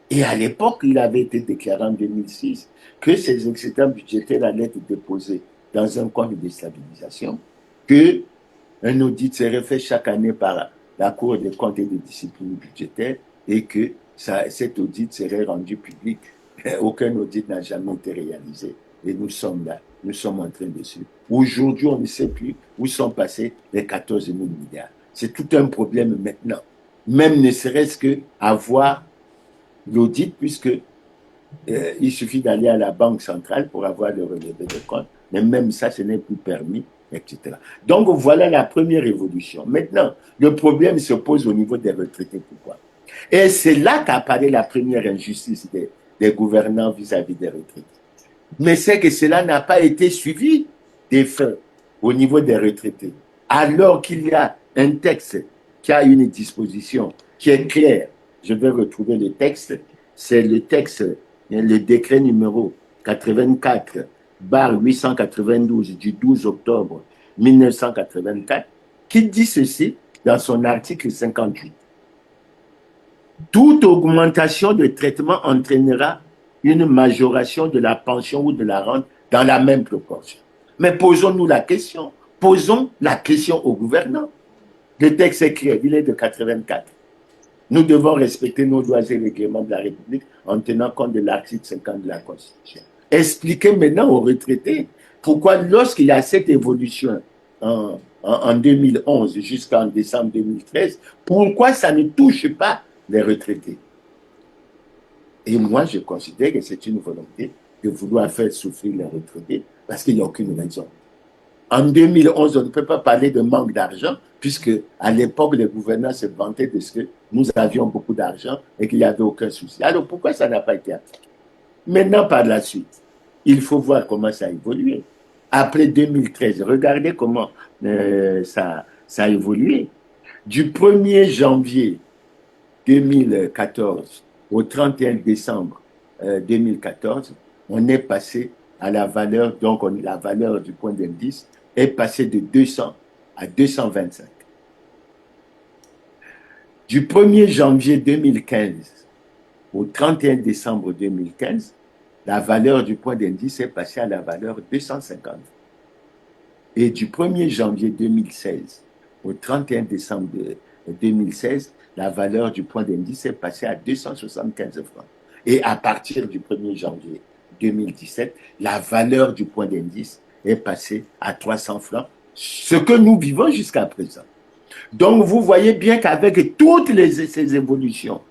S1: Et à l'époque, il avait été déclaré en 2006 que ces excédents budgétaires allaient être déposés dans un compte de stabilisation, qu'un audit serait fait chaque année par la Cour des comptes et des disciplines budgétaires et que cet audit serait rendu public. Aucun audit n'a jamais été réalisé. Et nous sommes là, nous sommes en train dessus. Aujourd'hui, on ne sait plus où sont passés les 14 000 milliards. C'est tout un problème maintenant. Même ne serait-ce qu'avoir l'audit, puisque il suffit d'aller à la banque centrale pour avoir le relevé de compte, mais même ça, ce n'est plus permis, etc. Donc, voilà la première évolution. Maintenant, le problème se pose au niveau des retraités. Pourquoi? Et c'est là qu'apparaît la première injustice des gouvernants vis-à-vis des retraités. Mais c'est que cela n'a pas été suivi des faits au niveau des retraités. Alors qu'il y a un texte qui a une disposition qui est claire. Je vais retrouver le texte. C'est le texte, le décret numéro 84/892 du 12 octobre 1984, qui dit ceci dans son article 58. Toute augmentation de traitement entraînera une majoration de la pension ou de la rente dans la même proportion. Mais posons-nous la question. Posons la question au gouvernement. Le texte est clair, il est de 84. Nous devons respecter nos droits et règlements de la République en tenant compte de l'article 50 de la Constitution. Expliquez maintenant aux retraités pourquoi lorsqu'il y a cette évolution en 2011 jusqu'en décembre 2013, pourquoi ça ne touche pas les retraités. Et moi, je considère que c'est une volonté de vouloir faire souffrir les retraités parce qu'il n'y a aucune raison. En 2011, on ne peut pas parler de manque d'argent puisque à l'époque, les gouvernants se vantaient de ce que nous avions beaucoup d'argent et qu'il n'y avait aucun souci. Alors, pourquoi ça n'a pas été appliqué? Maintenant, par la suite, il faut voir comment ça a évolué. Après 2013, regardez comment ça a évolué. Du 1er janvier 2014 au 31 décembre 2014, on est passé à la valeur, donc la valeur du point d'indice est passée de 200 à 225. Du 1er janvier 2015 au 31 décembre 2015, la valeur du point d'indice est passée à la valeur 250. Et du 1er janvier 2016 au 31 décembre 2016, la valeur du point d'indice est passée à 275 francs. Et à partir du 1er janvier 2017, la valeur du point d'indice est passée à 300 francs, ce que nous vivons jusqu'à présent. Donc, vous voyez bien qu'avec toutes ces évolutions,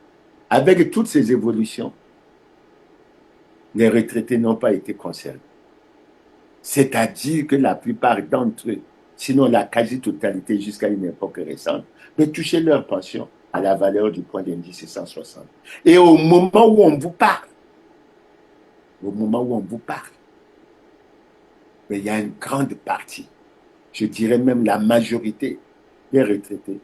S1: les retraités n'ont pas été concernés. C'est-à-dire que la plupart d'entre eux, sinon la quasi-totalité jusqu'à une époque récente, de toucher leur pension à la valeur du point d'indice 160. Et au moment où on vous parle, il y a une grande partie, je dirais même la majorité des retraités,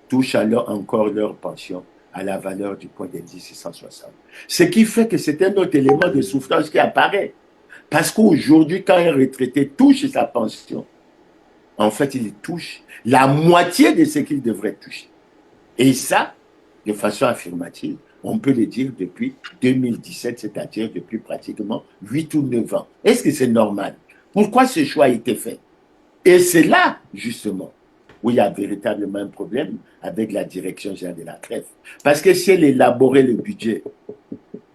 S1: touchent alors encore leur pension à la valeur du point d'indice 160. Ce qui fait que c'est un autre élément de souffrance qui apparaît. Parce qu'aujourd'hui, quand un retraité touche sa pension, en fait, il touche la moitié de ce qu'il devrait toucher. Et ça, de façon affirmative, on peut le dire depuis 2017, c'est-à-dire depuis pratiquement 8 ou 9 ans. Est-ce que c'est normal? Pourquoi ce choix a été fait? Et c'est là, justement, où il y a véritablement un problème avec la direction générale de la CREF. Parce que si elle élaborait le budget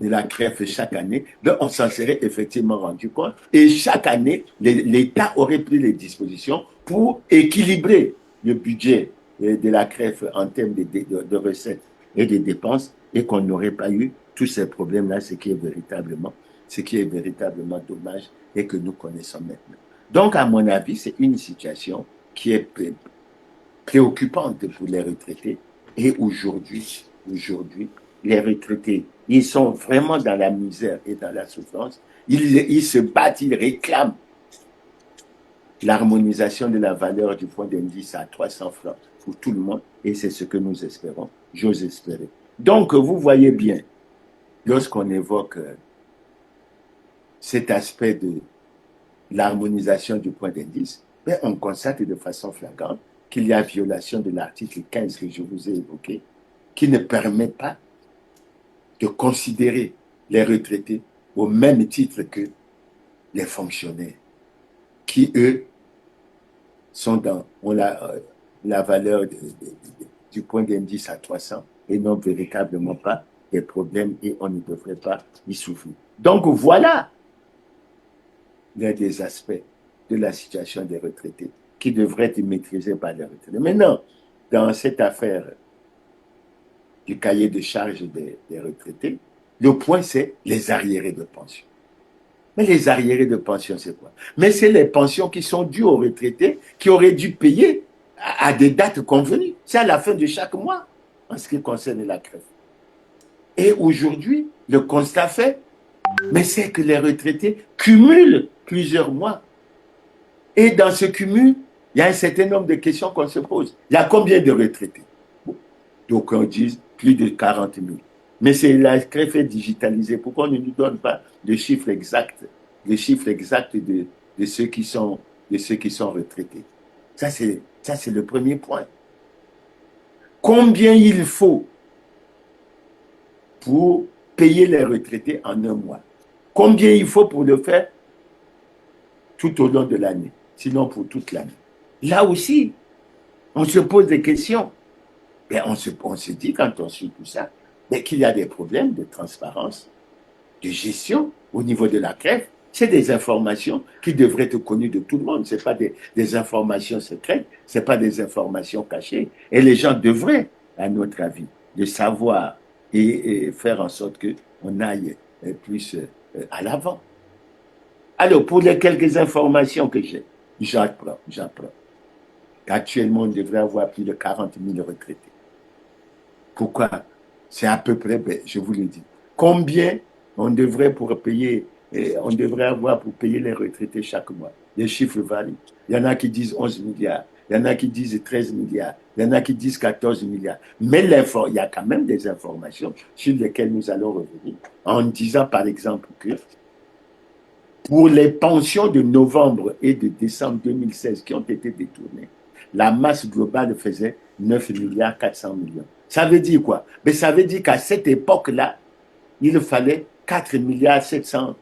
S1: de la CREF chaque année, on s'en serait effectivement rendu compte. Et chaque année, l'État aurait pris les dispositions pour équilibrer le budget de la CREF en termes de recettes et de dépenses et qu'on n'aurait pas eu tous ces problèmes-là, ce qui est véritablement dommage et que nous connaissons maintenant. Donc, à mon avis, c'est une situation qui est préoccupante pour les retraités. Et aujourd'hui, les retraités, ils sont vraiment dans la misère et dans la souffrance. Ils se battent, ils réclament l'harmonisation de la valeur du point d'indice à 300 francs pour tout le monde. Et c'est ce que nous espérons, j'ose espérer. Donc, vous voyez bien, lorsqu'on évoque cet aspect de l'harmonisation du point d'indice, ben, on constate de façon flagrante qu'il y a violation de l'article 15 que je vous ai évoqué, qui ne permet pas de considérer les retraités au même titre que les fonctionnaires, qui, eux, ont la valeur du point d'indice à 300 et n'ont véritablement pas des problèmes et on ne devrait pas y souffrir. Donc voilà l'un des aspects de la situation des retraités qui devrait être maîtrisé par les retraités. Maintenant, dans cette affaire du cahier de charges des retraités, le point, c'est les arriérés de pension. Mais les arriérés de pension, c'est quoi? Mais c'est les pensions qui sont dues aux retraités qui auraient dû payer à des dates convenues. C'est à la fin de chaque mois, en ce qui concerne la crève. Et aujourd'hui, le constat fait, mais c'est que les retraités cumulent plusieurs mois. Et dans ce cumul, il y a un certain nombre de questions qu'on se pose. Il y a combien de retraités? Donc on dit plus de 40 000. Mais c'est la crève digitalisée. Pourquoi on ne nous donne pas le chiffre exact, de ceux qui sont, retraités? Ça, c'est le premier point. Combien il faut pour payer les retraités en un mois? Combien il faut pour le faire tout au long de l'année, sinon pour toute l'année? Là aussi, on se pose des questions. Et on se dit, quand on suit tout ça, qu'il y a des problèmes de transparence, de gestion au niveau de la crève. C'est des informations qui devraient être connues de tout le monde. Ce n'est pas des informations secrètes, ce n'est pas des informations cachées. Et les gens devraient, à notre avis, de savoir et faire en sorte qu'on aille plus à l'avant. Alors, pour les quelques informations que j'ai, j'apprends. Actuellement, on devrait avoir plus de 40 000 retraités. Pourquoi? C'est à peu près, je vous le dis. Combien on devrait avoir pour payer les retraités chaque mois? Les chiffres varient. Il y en a qui disent 11 milliards, il y en a qui disent 13 milliards, il y en a qui disent 14 milliards. Mais il y a quand même des informations sur lesquelles nous allons revenir en disant par exemple que pour les pensions de novembre et de décembre 2016 qui ont été détournées, la masse globale faisait 9 milliards 400 millions. Ça veut dire quoi? Mais ça veut dire qu'à cette époque-là, il fallait 4 milliards 700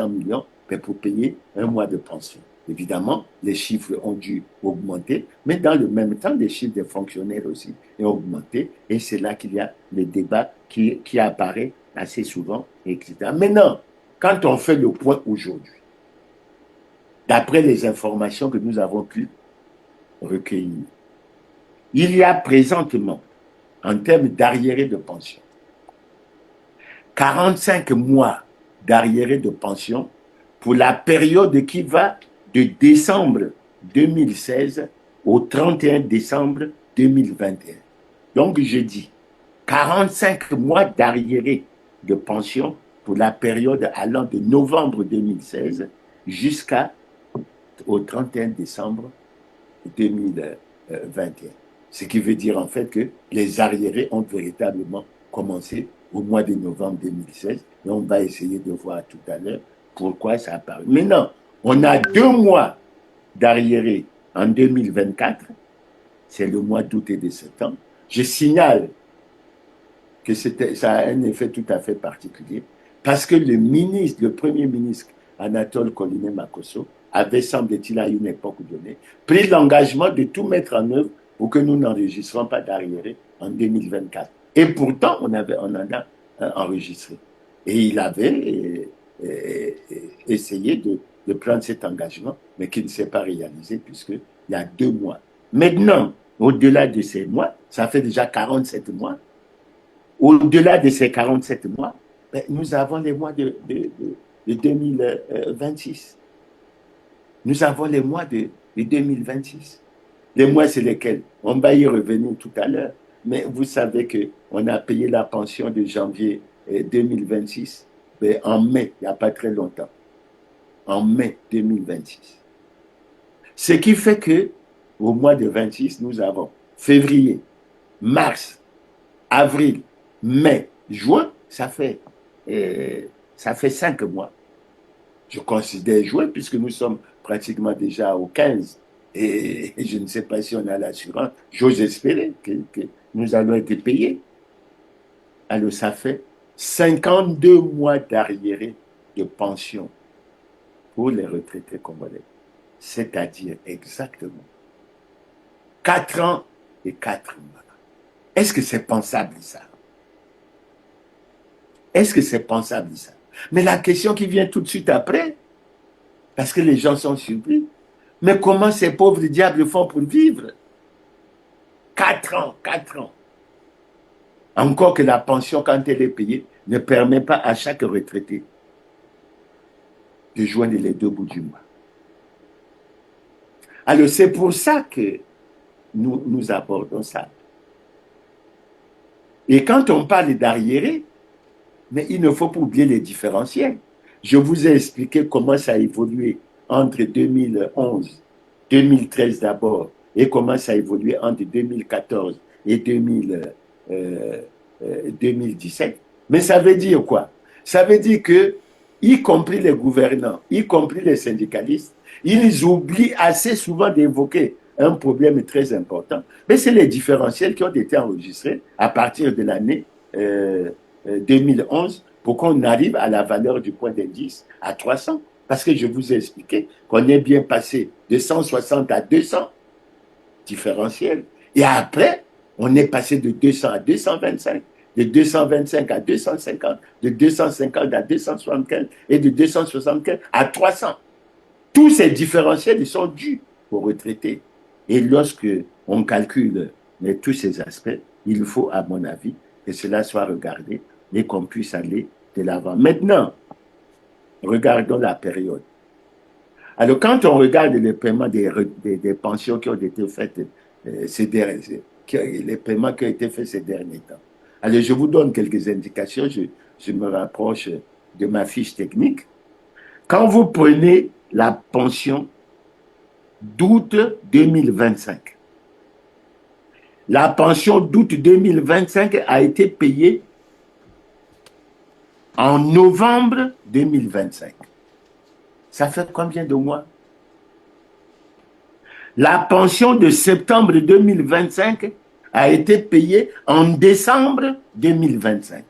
S1: millions pour payer un mois de pension. Évidemment, les chiffres ont dû augmenter, mais dans le même temps, les chiffres des fonctionnaires aussi ont augmenté, et c'est là qu'il y a le débat qui apparaît assez souvent, etc. Maintenant, quand on fait le point aujourd'hui, d'après les informations que nous avons pu recueillir, il y a présentement, en termes d'arriérés de pension, 45 mois d'arriérés de pension pour la période qui va de décembre 2016 au 31 décembre 2021. Donc, je dis 45 mois d'arriérés de pension pour la période allant de novembre 2016 jusqu'au 31 décembre 2021. Ce qui veut dire en fait que les arriérés ont véritablement commencé au mois de novembre 2016 et on va essayer de voir tout à l'heure pourquoi ça apparaît. Maintenant, on a 2 mois d'arriérés en 2024, c'est le mois d'août et de septembre. Je signale que ça a un effet tout à fait particulier parce que le premier ministre Anatole Colinet Makosso avait, semble-t-il, à une époque donnée, pris l'engagement de tout mettre en œuvre pour que nous n'enregistrons pas d'arriérés en 2024. Et pourtant, on en a enregistré. Et il avait essayé de prendre cet engagement, mais qui ne s'est pas réalisé puisqu'il y a 2 mois. Maintenant, au-delà de ces mois, ça fait déjà 47 mois. Au-delà de ces 47 mois, nous avons les mois de 2026. Nous avons les mois de 2026. Les mois, c'est lesquels? On va y revenir tout à l'heure. Mais vous savez qu'on a payé la pension de janvier 2026 en mai, il n'y a pas très longtemps. En mai 2026. Ce qui fait que au mois de 26, nous avons février, mars, avril, mai, juin, ça fait Ça fait 5 mois. Je considère jouer puisque nous sommes pratiquement déjà au 15. Et je ne sais pas si on a l'assurance. J'ose espérer que nous allons être payés. Alors ça fait 52 mois d'arriérés de pension pour les retraités congolais. C'est-à-dire exactement 4 ans et 4 mois. Est-ce que c'est pensable ça? Est-ce que c'est pensable ça? Mais la question qui vient tout de suite après, parce que les gens sont surpris, mais comment ces pauvres diables font pour vivre? 4 ans, 4 ans. Encore que la pension, quand elle est payée, ne permet pas à chaque retraité de joindre les deux bouts du mois. Alors c'est pour ça que nous abordons ça. Et quand on parle d'arriérés, mais il ne faut pas oublier les différentiels. Je vous ai expliqué comment ça a évolué entre 2011, 2013 d'abord, et comment ça a évolué entre 2014 et 2017. Mais ça veut dire quoi? Ça veut dire que, y compris les gouvernants, y compris les syndicalistes, ils oublient assez souvent d'évoquer un problème très important. Mais c'est les différentiels qui ont été enregistrés à partir de l'année 2011 pour qu'on arrive à la valeur du point d'indice à 300. Parce que je vous ai expliqué qu'on est bien passé de 160 à 200 différentiels. Et après, on est passé de 200 à 225, de 225 à 250, de 250 à 275 et de 275 à 300. Tous ces différentiels, ils sont dus aux retraités. Et lorsque on calcule tous ces aspects, il faut, à mon avis, que cela soit regardé et qu'on puisse aller de l'avant. Maintenant, regardons la période. Alors, quand on regarde les paiements des pensions qui ont été faites les paiements qui ont été faits ces derniers temps. Alors, je vous donne quelques indications. Je me rapproche de ma fiche technique. Quand vous prenez la pension d'août 2025, la pension d'août 2025 a été payée en novembre 2025. Ça fait combien de mois? La pension de septembre 2025 a été payée en décembre 2025.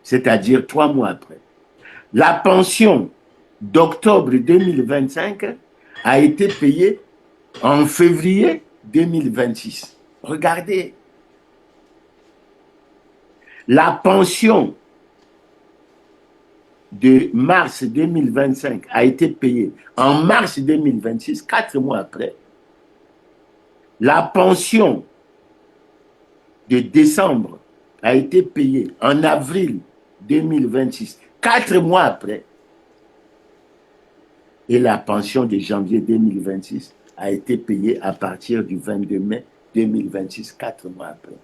S1: C'est-à-dire 3 mois après. La pension d'octobre 2025 a été payée en février 2026. Regardez. La pension de mars 2025 a été payée en mars 2026, 4 mois après. La pension de décembre a été payée en avril 2026, 4 mois après. Et la pension de janvier 2026 a été payée à partir du 22 mai 2026, 4 mois après.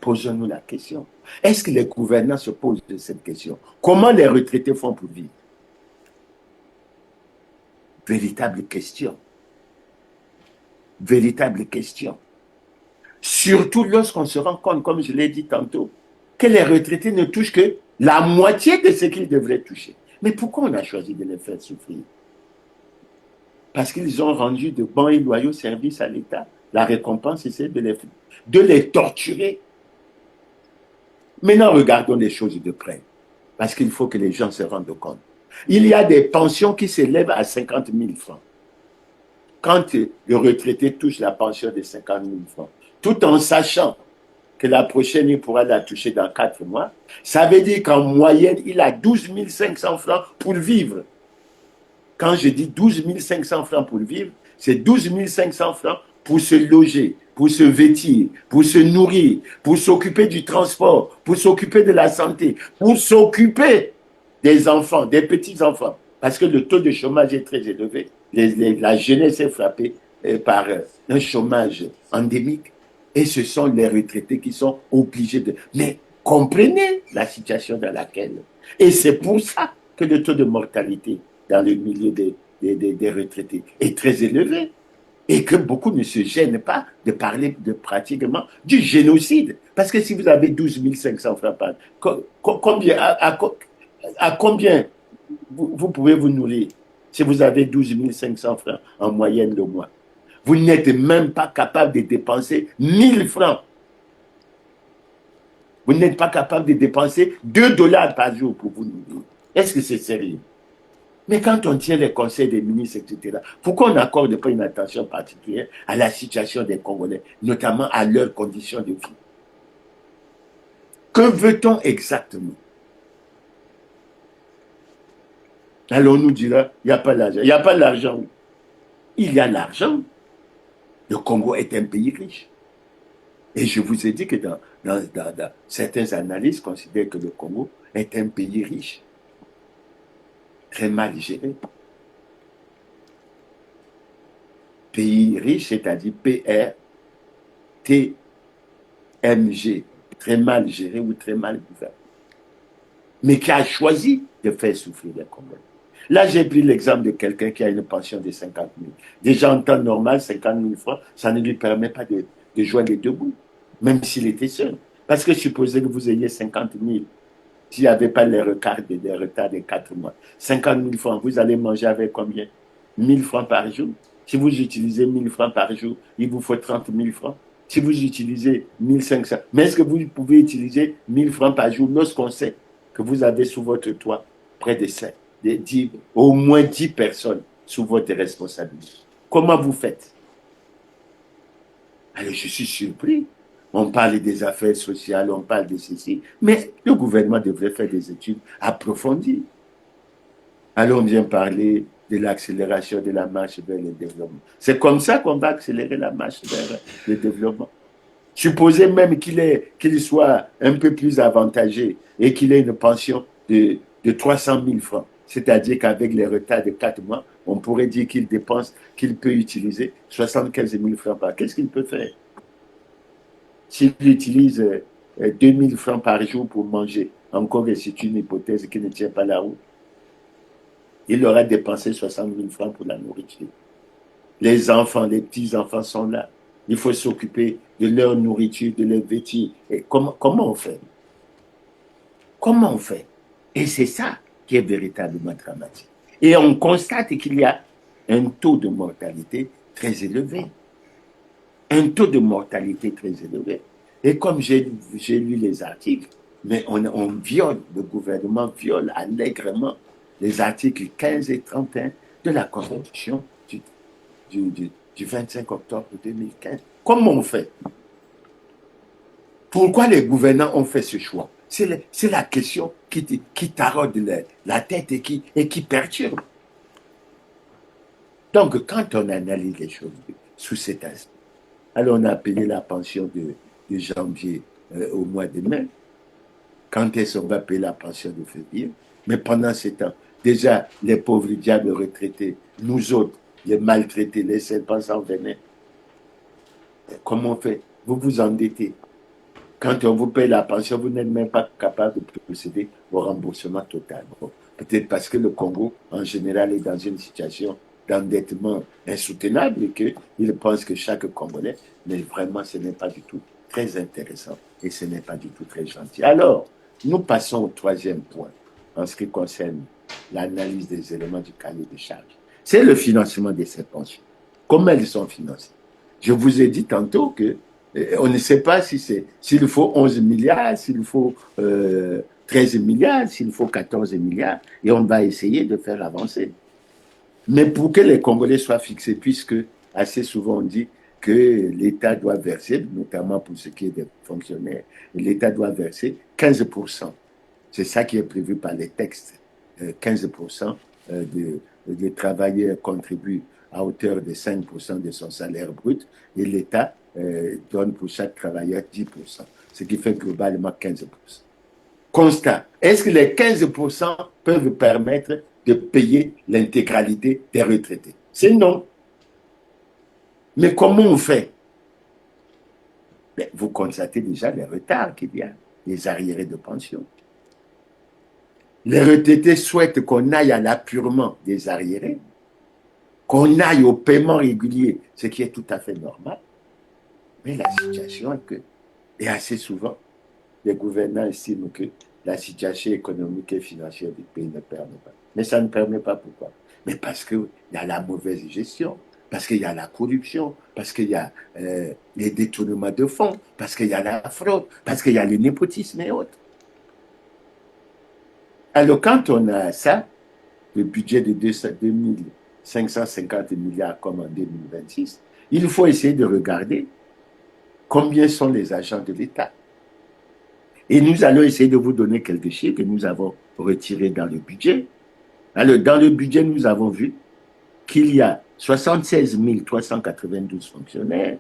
S1: Posons-nous la question. Est-ce que les gouvernants se posent de cette question? Comment les retraités font pour vivre? Véritable question. Véritable question. Surtout lorsqu'on se rend compte, comme je l'ai dit tantôt, que les retraités ne touchent que la moitié de ce qu'ils devraient toucher. Mais pourquoi on a choisi de les faire souffrir? Parce qu'ils ont rendu de bons et loyaux services à l'État. La récompense, c'est de les torturer. Maintenant, regardons les choses de près, parce qu'il faut que les gens se rendent compte. Il y a des pensions qui s'élèvent à 50 000 francs. Quand le retraité touche la pension de 50 000 francs, tout en sachant que la prochaine, il pourra la toucher dans 4 mois, ça veut dire qu'en moyenne, il a 12 500 francs pour vivre. Quand je dis 12 500 francs pour vivre, c'est 12 500 francs pour se loger, pour se vêtir, pour se nourrir, pour s'occuper du transport, pour s'occuper de la santé, pour s'occuper des enfants, des petits-enfants. Parce que le taux de chômage est très élevé. La jeunesse est frappée par un chômage endémique. Et ce sont les retraités qui sont obligés de... Mais comprenez la situation dans laquelle... Et c'est pour ça que le taux de mortalité dans le milieu des retraités est très élevé. Et que beaucoup ne se gênent pas de parler pratiquement du génocide. Parce que si vous avez 12 500 francs par... Combien, À combien vous pouvez vous nourrir si vous avez 12 500 francs en moyenne le mois? Vous n'êtes même pas capable de dépenser 1000 francs. Vous n'êtes pas capable de dépenser 2 dollars par jour pour vous nourrir. Est-ce que c'est sérieux? Mais quand on tient les conseils des ministres, etc., pourquoi on n'accorde pas une attention particulière à la situation des Congolais, notamment à leurs conditions de vie? Que veut-on exactement? Alors on nous dira, il n'y a pas l'argent. Il n'y a pas l'argent. Il y a l'argent. Le Congo est un pays riche. Et je vous ai dit que certaines analyses considèrent que le Congo est un pays riche, très mal géré. Pays riche, c'est-à-dire PRTMG, très mal géré ou très mal gouverné. Mais qui a choisi de faire souffrir les Congolais. Là, j'ai pris l'exemple de quelqu'un qui a une pension de 50 000. Déjà en temps normal, 50 000 francs, ça ne lui permet pas de joindre les deux bouts, même s'il était seul. Parce que supposez que vous ayez 50 000, s'il n'y avait pas les retards de 4 mois. 50 000 francs, vous allez manger avec combien? 1000 francs par jour. Si vous utilisez 1000 francs par jour, il vous faut 30 000 francs. Si vous utilisez 1500, mais est-ce que vous pouvez utiliser 1000 francs par jour lorsqu'on sait que vous avez sous votre toit près de 7, au moins 10 personnes sous votre responsabilité? Comment vous faites? Alors, je suis surpris. On parle des affaires sociales, on parle de ceci, mais le gouvernement devrait faire des études approfondies. Alors, on vient parler de l'accélération de la marche vers le développement. C'est comme ça qu'on va accélérer la marche vers le développement. Supposez même qu'il soit un peu plus avantagé et qu'il ait une pension de 300 000 francs. C'est-à-dire qu'avec les retards de 4 mois, on pourrait dire qu'il dépense, qu'il peut utiliser 75 000 francs par. Qu'est-ce qu'il peut faire? S'il utilise 2 000 francs par jour pour manger, encore c'est une hypothèse qui ne tient pas la route, il aura dépensé 60 000 francs pour la nourriture. Les enfants, les petits-enfants sont là. Il faut s'occuper de leur nourriture, de leur vêtir. Et comment on fait? Comment on fait? Et c'est ça qui est véritablement dramatique. Et on constate qu'il y a un taux de mortalité très élevé. Un taux de mortalité très élevé. Et comme j'ai lu les articles, mais on viole, le gouvernement viole allègrement les articles 15 et 31 de la Constitution du 25 octobre 2015. Comment on fait? Pourquoi les gouvernants ont fait ce choix? C'est la question qui taraude la tête et qui perturbe. Donc, quand on analyse les choses sous cet aspect, alors on a appelé la pension de janvier au mois de mai. Quand est-ce qu'on va payer la pension de février? Mais pendant ce temps, déjà, les pauvres diables retraités, nous autres, les maltraités, les serpents sans venin, comment on fait? Vous vous endettez. Quand on vous paye la pension, vous n'êtes même pas capable de procéder au remboursement total. Bon, peut-être parce que le Congo, en général, est dans une situation d'endettement insoutenable et qu'il pense que chaque Congolais, mais vraiment, ce n'est pas du tout très intéressant et ce n'est pas du tout très gentil. Alors, nous passons au troisième point en ce qui concerne l'analyse des éléments du cahier de charge. C'est le financement de ces pensions. Comment elles sont financées? Je vous ai dit tantôt que on ne sait pas s'il faut 11 milliards, s'il faut 13 milliards, s'il faut 14 milliards, et on va essayer de faire avancer. Mais pour que les Congolais soient fixés, puisque assez souvent on dit que l'État doit verser, notamment pour ce qui est des fonctionnaires, l'État doit verser 15%. C'est ça qui est prévu par les textes. 15% des travailleurs contribuent à hauteur de 5% de son salaire brut et l'État donne pour chaque travailleur 10%, ce qui fait globalement 15%. Constat, est-ce que les 15% peuvent permettre de payer l'intégralité des retraités? C'est non. Mais comment on fait? Vous constatez déjà les retards qu'il y a, les arriérés de pension. Les retraités souhaitent qu'on aille à l'appurement des arriérés, qu'on aille au paiement régulier, ce qui est tout à fait normal. Mais la situation est que, et assez souvent, les gouvernants estiment que la situation économique et financière du pays ne permet pas. Mais ça ne permet pas pourquoi? Mais parce qu'il y a la mauvaise gestion, parce qu'il y a la corruption, parce qu'il y a les détournements de fonds, parce qu'il y a la fraude, parce qu'il y a le népotisme et autres. Alors quand on a ça, le budget de 2550 milliards comme en 2026, il faut essayer de regarder combien sont les agents de l'État. Et nous allons essayer de vous donner quelques chiffres que nous avons retirés dans le budget. Alors, dans le budget, nous avons vu qu'il y a 76 392 fonctionnaires,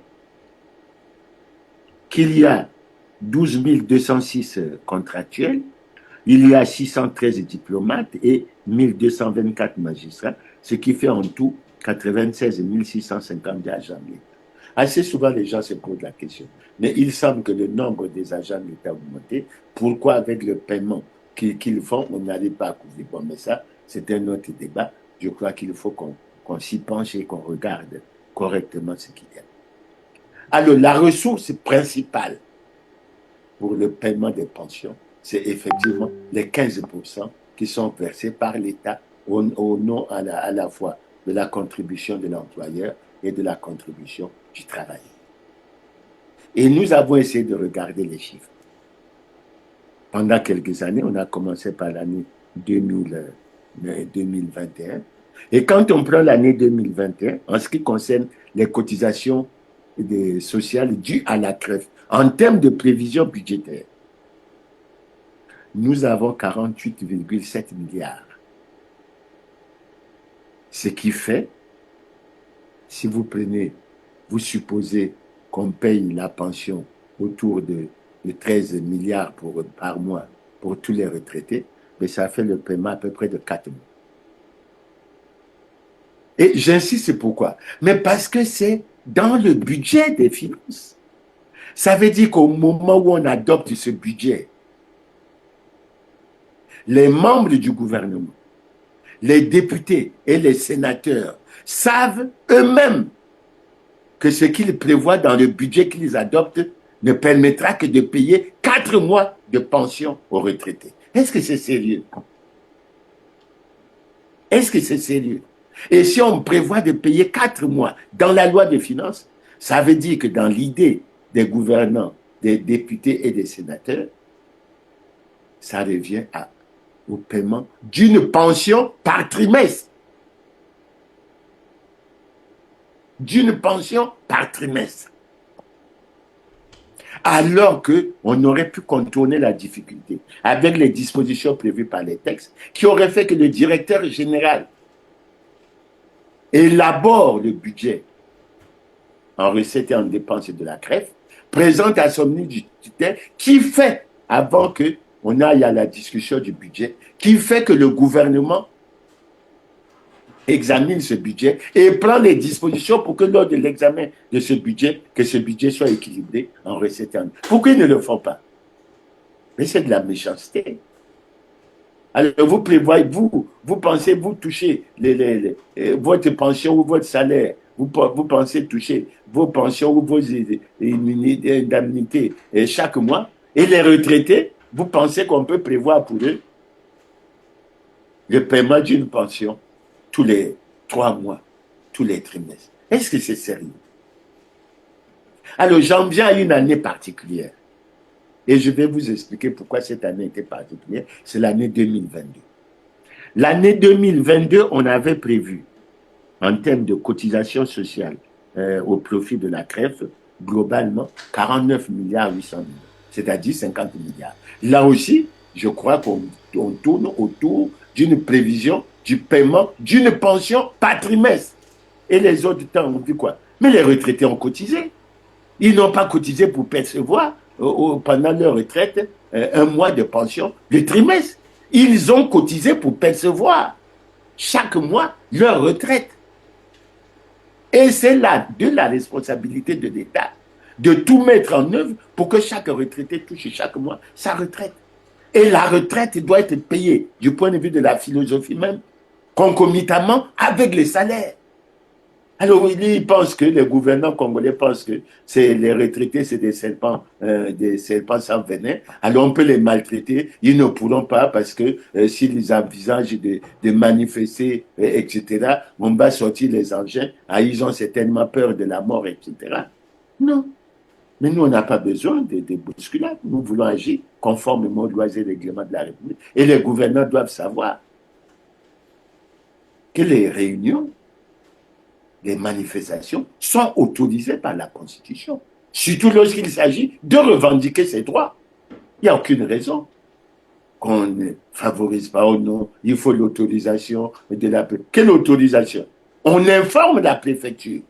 S1: qu'il y a 12 206 contractuels, il y a 613 diplomates et 1224 magistrats, ce qui fait en tout 96 650 agents de l'État. Assez souvent, les gens se posent la question. Mais il semble que le nombre des agents de l'État a augmenté. Pourquoi, avec le paiement qu'ils font, on n'arrive pas à couvrir? Bon, mais ça, c'est un autre débat. Je crois qu'il faut qu'on s'y penche et qu'on regarde correctement ce qu'il y a. Alors, la ressource principale pour le paiement des pensions, c'est effectivement les 15% qui sont versés par l'État au nom à la fois de la contribution de l'employeur et de la contribution du travailleur. Et nous avons essayé de regarder les chiffres. Pendant quelques années, on a commencé par l'année 2021. Et quand on prend l'année 2021, en ce qui concerne les cotisations sociales dues à la CREF, en termes de prévision budgétaire, nous avons 48,7 milliards. Ce qui fait, si vous supposez qu'on paye la pension autour de 13 milliards par mois pour tous les retraités, mais ça fait le paiement à peu près de 4 mois. Et j'insiste pourquoi? Mais parce que c'est dans le budget des finances. Ça veut dire qu'au moment où on adopte ce budget, les membres du gouvernement, les députés et les sénateurs savent eux-mêmes que ce qu'ils prévoient dans le budget qu'ils adoptent ne permettra que de payer 4 mois de pension aux retraités. Est-ce que c'est sérieux? Est-ce que c'est sérieux? Et si on prévoit de payer 4 mois dans la loi des finances, ça veut dire que dans l'idée des gouvernants, des députés et des sénateurs, ça revient au paiement d'une pension par trimestre. D'une pension par trimestre. Alors qu'on aurait pu contourner la difficulté avec les dispositions prévues par les textes qui auraient fait que le directeur général élabore le budget en recettes et en dépenses de la CREF, présente à son ministre du tutelle, qui fait, avant qu'on aille à la discussion du budget, qui fait que le gouvernement examine ce budget et prend les dispositions pour que lors de l'examen de ce budget, que ce budget soit équilibré en recettes. Pourquoi ils ne le font pas? Mais c'est de la méchanceté. Alors vous prévoyez, vous pensez vous toucher votre pension ou votre salaire, vous pensez toucher vos pensions ou vos indemnités chaque mois, et les retraités, vous pensez qu'on peut prévoir pour eux le paiement d'une pension tous les 3 mois, tous les trimestres. Est-ce que c'est sérieux? Alors, j'en viens à une année particulière. Et je vais vous expliquer pourquoi cette année était particulière. C'est l'année 2022. L'année 2022, on avait prévu, en termes de cotisation sociale au profit de la CREF, globalement, 49 milliards 800 millions, c'est-à-dire 50 milliards. Là aussi, je crois qu'on tourne autour d'une prévision du paiement d'une pension par trimestre. Et les autres temps, on dit quoi? Mais les retraités ont cotisé. Ils n'ont pas cotisé pour percevoir pendant leur retraite un mois de pension le trimestre. Ils ont cotisé pour percevoir chaque mois leur retraite. Et c'est là de la responsabilité de l'État de tout mettre en œuvre pour que chaque retraité touche chaque mois sa retraite. Et la retraite doit être payée du point de vue de la philosophie même, concomitamment avec les salaires. Alors, ils pensent que, les gouvernants congolais pensent que les retraités, c'est des serpents sans venin. Alors, on peut les maltraiter. Ils ne pourront pas parce que s'ils envisagent de manifester, etc., on va sortir les engins. Ah, ils ont certainement peur de la mort, etc. Non. Mais nous, on n'a pas besoin de bousculades. Nous voulons agir conformément aux lois et règlements de la République. Et les gouvernants doivent savoir que les réunions, les manifestations sont autorisées par la Constitution. Surtout lorsqu'il s'agit de revendiquer ses droits. Il n'y a aucune raison qu'on ne favorise pas. Oh non, il faut l'autorisation de la préfecture. Quelle autorisation? On informe la préfecture.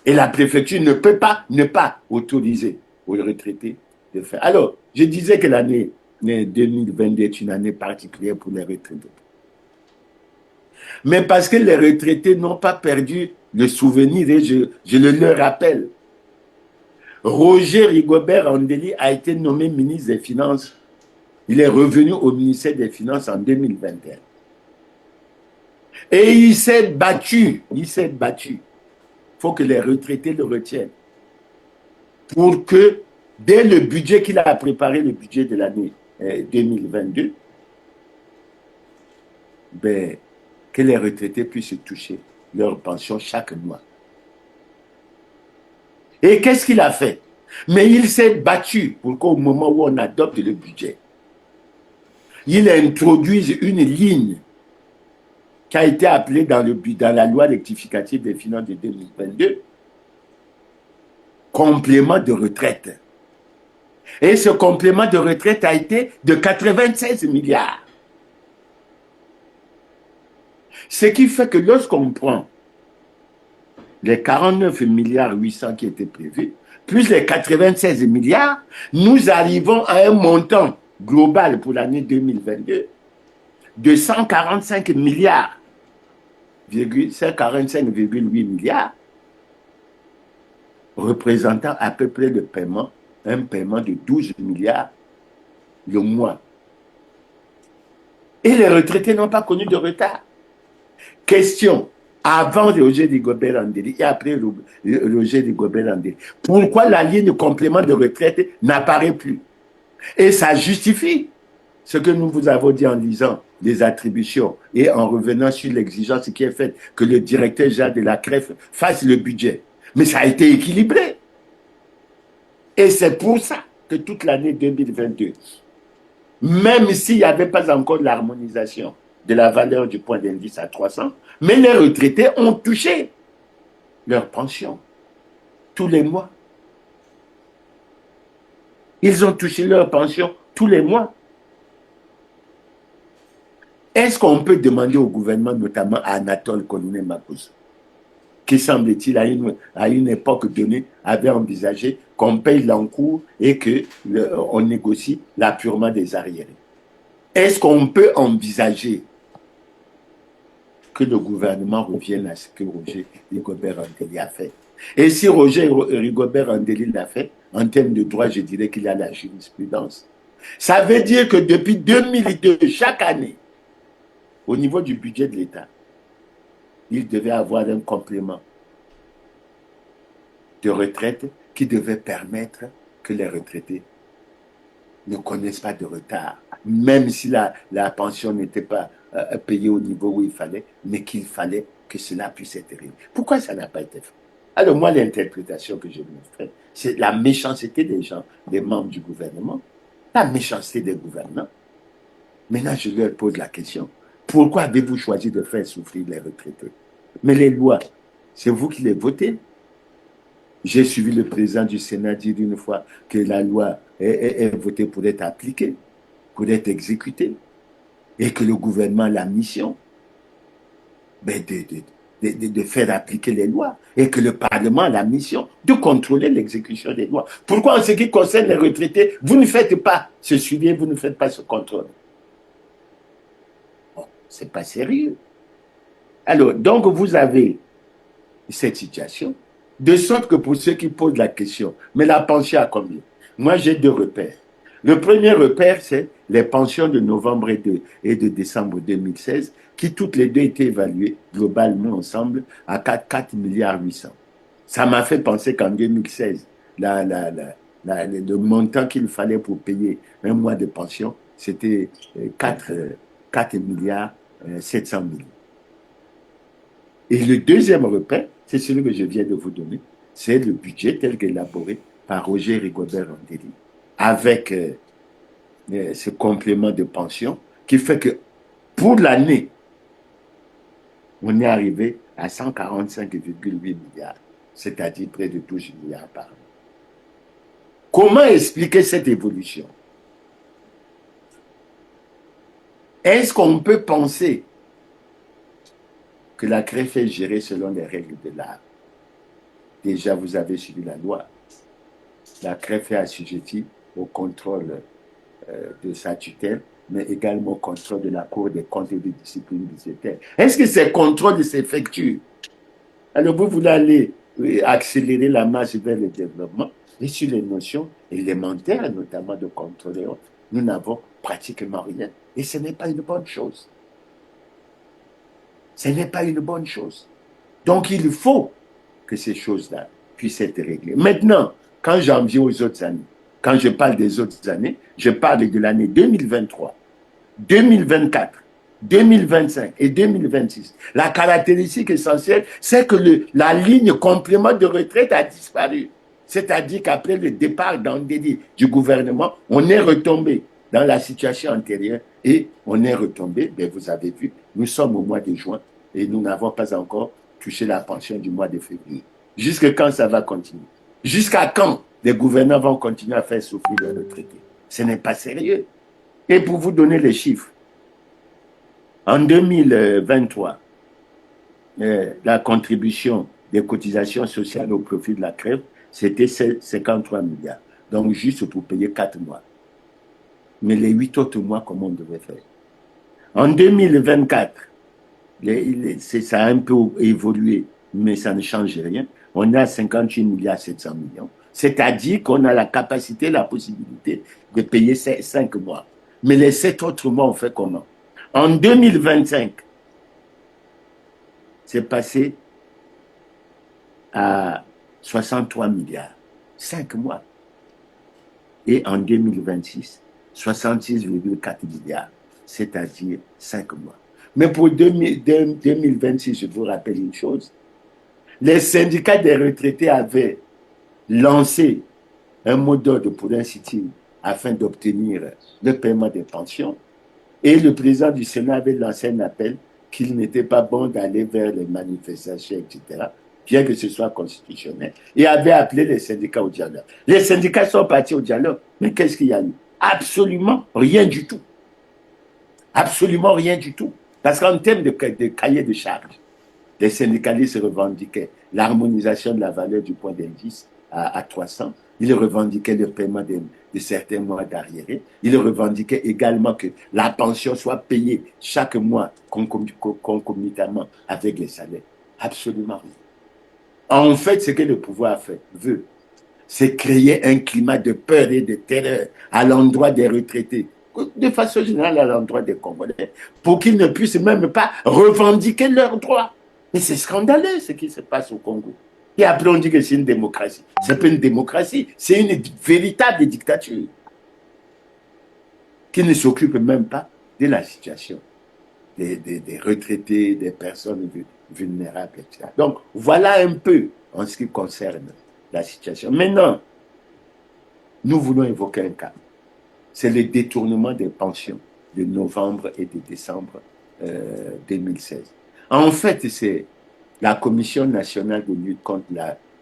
S1: Et la préfecture ne peut pas ne pas autoriser aux retraités de faire. Alors, je disais que l'année 2022 est une année particulière pour les retraités. Mais parce que les retraités n'ont pas perdu le souvenir, et je le leur rappelle, Roger Rigobert Andeli a été nommé ministre des Finances. Il est revenu au ministère des Finances en 2021. Et il s'est battu. Il faut que les retraités le retiennent. Pour que, dès le budget qu'il a préparé, le budget de l'année 2022, ben, que les retraités puissent toucher leur pension chaque mois. Et qu'est-ce qu'il a fait? Mais il s'est battu pour qu'au moment où on adopte le budget, il introduise une ligne qui a été appelée dans la loi rectificative des finances de 2022, complément de retraite. Et ce complément de retraite a été de 96 milliards. Ce qui fait que lorsqu'on prend les 49 milliards 800 qui étaient prévus, plus les 96 milliards, nous arrivons à un montant global pour l'année 2022 de 145 milliards, 145,8 milliards, représentant à peu près un paiement de 12 milliards le mois. Et les retraités n'ont pas connu de retard. Question, avant Roger Rigobert Andeli et après Roger Rigobert Andeli, pourquoi la ligne de complément de retraite n'apparaît plus? Et ça justifie ce que nous vous avons dit en lisant les attributions et en revenant sur l'exigence qui est faite que le directeur général de la CREF fasse le budget. Mais ça a été équilibré. Et c'est pour ça que toute l'année 2022, même s'il n'y avait pas encore l'harmonisation de la valeur du point d'indice à 300, mais les retraités ont touché leur pension tous les mois. Ils ont touché leur pension tous les mois. Est-ce qu'on peut demander au gouvernement, notamment à Anatole Koloné-Makosso, qui semble-t-il à une époque donnée avait envisagé qu'on paye l'encours et qu'on négocie l'appurement des arriérés? Est-ce qu'on peut envisager que le gouvernement revienne à ce que Roger Rigobert Andeli a fait? Et si Roger Rigobert Andeli l'a fait, en termes de droit, je dirais qu'il a la jurisprudence. Ça veut dire que depuis 2002, chaque année, au niveau du budget de l'État, il devait avoir un complément de retraite qui devait permettre que les retraités ne connaissent pas de retard, même si la pension n'était pas payée au niveau où il fallait, mais qu'il fallait que cela puisse être réglé. Pourquoi ça n'a pas été fait? Alors moi, l'interprétation que je me ferai, c'est la méchanceté des gens, des membres du gouvernement, la méchanceté des gouvernants. Maintenant, je leur pose la question. Pourquoi avez-vous choisi de faire souffrir les retraités? Mais les lois, c'est vous qui les votez. J'ai suivi le président du Sénat dire une fois que la loi est votée pour être appliquée, pour être exécutée, et que le gouvernement a la mission de faire appliquer les lois, et que le Parlement a la mission de contrôler l'exécution des lois. Pourquoi en ce qui concerne les retraités, vous ne faites pas ce suivi, vous ne faites pas ce contrôle? Bon, c'est pas sérieux. Alors, donc vous avez cette situation, de sorte que pour ceux qui posent la question, mais la pension à combien? Moi, j'ai deux repères. Le premier repère, c'est les pensions de novembre et de décembre 2016, qui toutes les deux étaient évaluées globalement ensemble à 4 milliards 800. Ça m'a fait penser qu'en 2016, le montant qu'il fallait pour payer un mois de pension, c'était 4 milliards 700 millions. Et le deuxième repère, c'est celui que je viens de vous donner, c'est le budget tel qu'élaboré par Roger Rigobert Randeli, avec ce complément de pension qui fait que pour l'année, on est arrivé à 145,8 milliards, c'est-à-dire près de 12 milliards par an. Comment expliquer cette évolution? Est-ce qu'on peut penser que la CREF est gérée selon les règles de l'art? Déjà, vous avez suivi la loi. La CREF est assujettie au contrôle de sa tutelle, mais également au contrôle de la Cour des comptes et de discipline budgétaire. Est-ce que ces contrôles s'effectuent? Alors, vous voulez aller accélérer la marche vers le développement, et sur les notions élémentaires, notamment de contrôle et autres, nous n'avons pratiquement rien. Et ce n'est pas une bonne chose. Ce n'est pas une bonne chose. Donc, il faut que ces choses-là puissent être réglées. Maintenant, quand j'en viens aux autres années, quand je parle des autres années, je parle de l'année 2023, 2024, 2025 et 2026. La caractéristique essentielle, c'est que la ligne complément de retraite a disparu. C'est-à-dire qu'après le départ d'Andeli du gouvernement, on est retombé dans la situation antérieure et on est retombé, ben vous avez vu, nous sommes au mois de juin et nous n'avons pas encore touché la pension du mois de février. Jusqu'à quand ça va continuer? Jusqu'à quand les gouvernants vont continuer à faire souffrir les retraités? Ce n'est pas sérieux. Et pour vous donner les chiffres, en 2023, la contribution des cotisations sociales au profit de la CREF, c'était 53 milliards. Donc, juste pour payer 4 mois. Mais les 8 autres mois, comment on devait faire? En 2024, ça a un peu évolué, mais ça ne change rien. On est à 58 milliards 700 millions. C'est-à-dire qu'on a la capacité, la possibilité de payer 5 mois. Mais les 7 autres mois, on fait comment? En 2025, c'est passé à 63 milliards, 5 mois. Et en 2026, 66,4 milliards, c'est-à-dire 5 mois. Mais pour 2026, je vous rappelle une chose, les syndicats des retraités avaient lancé un mot d'ordre pour un sit-in afin d'obtenir le paiement des pensions. Et le président du Sénat avait lancé un appel qu'il n'était pas bon d'aller vers les manifestations, etc., bien que ce soit constitutionnel, et avait appelé les syndicats au dialogue. Les syndicats sont partis au dialogue, mais qu'est-ce qu'il y a eu? Absolument rien du tout. Absolument rien du tout. Parce qu'en termes de cahier de charges, les syndicalistes revendiquaient l'harmonisation de la valeur du point d'indice à 300. Ils revendiquaient le paiement de certains mois d'arriérés. Ils revendiquaient également que la pension soit payée chaque mois concomitamment avec les salaires. Absolument rien. En fait, ce que le pouvoir veut, c'est créer un climat de peur et de terreur à l'endroit des retraités, de façon générale à l'endroit des Congolais, pour qu'ils ne puissent même pas revendiquer leurs droits. Mais c'est scandaleux ce qui se passe au Congo. Et après, on dit que c'est une démocratie. Ce n'est pas une démocratie, c'est une véritable dictature qui ne s'occupe même pas de la situation des retraités, des personnes vulnérables, etc. Donc, voilà un peu en ce qui concerne la situation. Maintenant, nous voulons évoquer un cas. C'est le détournement des pensions de novembre et de décembre 2016. En fait, c'est la Commission nationale de lutte contre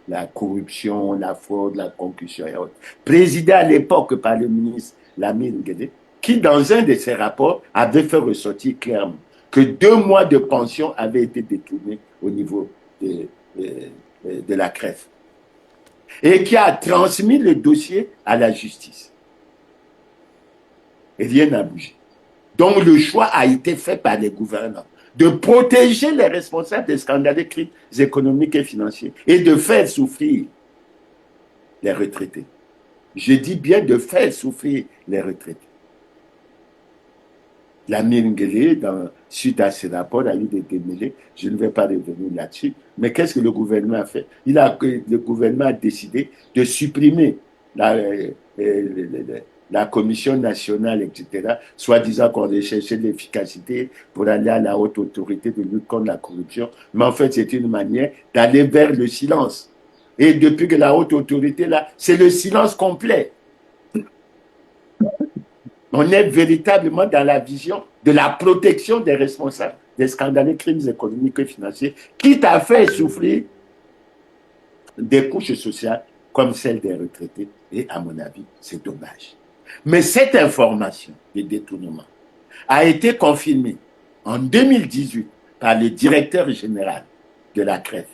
S1: la corruption, la fraude, la concussion et autres, présidée à l'époque par le ministre Lamine Guédé, qui, dans un de ses rapports, avait fait ressortir clairement que 2 mois de pension avaient été détournés au niveau de la CREF et qui a transmis le dossier à la justice. Et rien n'a bougé. Donc le choix a été fait par les gouvernants de protéger les responsables des scandales crimes économiques et financiers et de faire souffrir les retraités. Je dis bien de faire souffrir les retraités. La Nguele, suite à ce rapport, a eu des démêlés. Je ne vais pas revenir là-dessus. Mais qu'est-ce que le gouvernement a fait? Le gouvernement a décidé de supprimer la commission nationale, etc., soi-disant qu'on recherchait l'efficacité pour aller à la haute autorité de lutte contre la corruption. Mais en fait, c'est une manière d'aller vers le silence. Et depuis que la haute autorité, là, c'est le silence complet. On est véritablement dans la vision de la protection des responsables des scandaleux crimes économiques et financiers, quitte à faire souffrir des couches sociales comme celle des retraités. Et à mon avis, c'est dommage. Mais cette information de détournement a été confirmée en 2018 par le directeur général de la CREF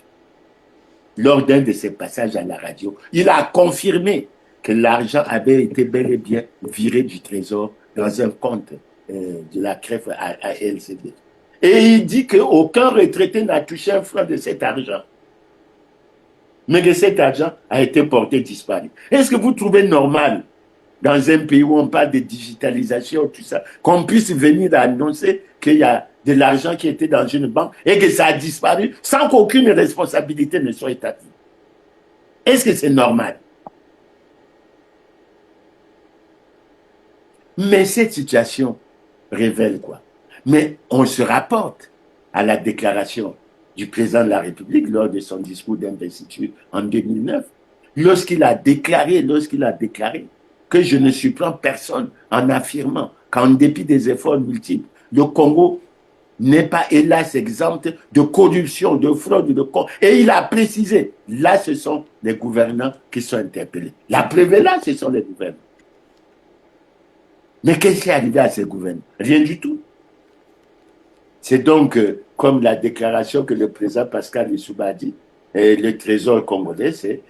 S1: lors d'un de ses passages à la radio. Il a confirmé que l'argent avait été bel et bien viré du trésor dans un compte de la CREF à LCD. Et il dit qu'aucun retraité n'a touché un franc de cet argent. Mais que cet argent a été porté disparu. Est-ce que vous trouvez normal, dans un pays où on parle de digitalisation, tout ça, qu'on puisse venir annoncer qu'il y a de l'argent qui était dans une banque et que ça a disparu sans qu'aucune responsabilité ne soit établie? Est-ce que c'est normal? Mais cette situation révèle quoi? Mais on se rapporte à la déclaration du président de la République lors de son discours d'investiture en 2009, lorsqu'il a déclaré que je ne surprends personne en affirmant qu'en dépit des efforts multiples, le Congo n'est pas, hélas, exempt de corruption, de fraude, Et il a précisé, là, ce sont les gouvernants qui sont interpellés. La preuve est là, ce sont les gouvernants. Mais qu'est-ce qui est arrivé à ces gouvernants? Rien du tout. C'est donc, comme la déclaration que le président Pascal Lissouba a dit, le trésor congolais, c'est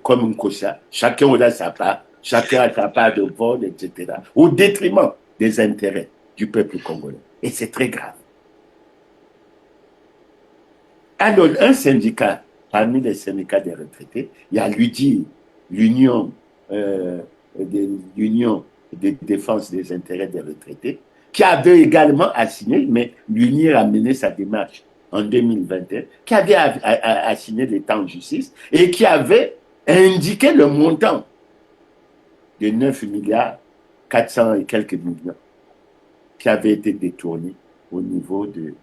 S1: comme un cocha. Chacun aura sa part, chacun a sa part de vol, etc. Au détriment des intérêts du peuple congolais. Et c'est très grave. Alors, un syndicat, parmi les syndicats des retraités, il y a l'UDI, l'Union de défense des intérêts des retraités, qui avait également assigné, mais l'UNIR a mené sa démarche en 2021, qui avait assigné l'État en justice et qui avait indiqué le montant de 9 milliards 400 et quelques millions qui avait été détourné au niveau de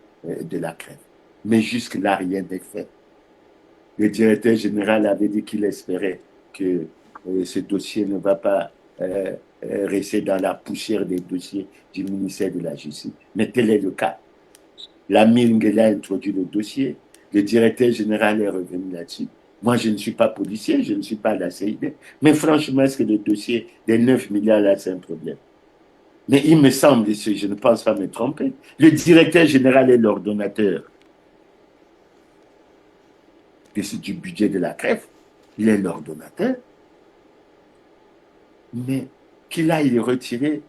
S1: la CREF. Mais jusque-là, rien n'est fait. Le directeur général avait dit qu'il espérait que ce dossier ne va pas rester dans la poussière des dossiers du ministère de la Justice. Mais tel est le cas. La Nguele a introduit le dossier. Le directeur général est revenu là-dessus. Moi, je ne suis pas policier, je ne suis pas la CID. Mais franchement, est-ce que le dossier des 9 milliards là, c'est un problème? Mais il me semble, je ne pense pas me tromper, le directeur général est l'ordonnateur du budget de la CREF. Il est l'ordonnateur. Mais qu'il aille retirer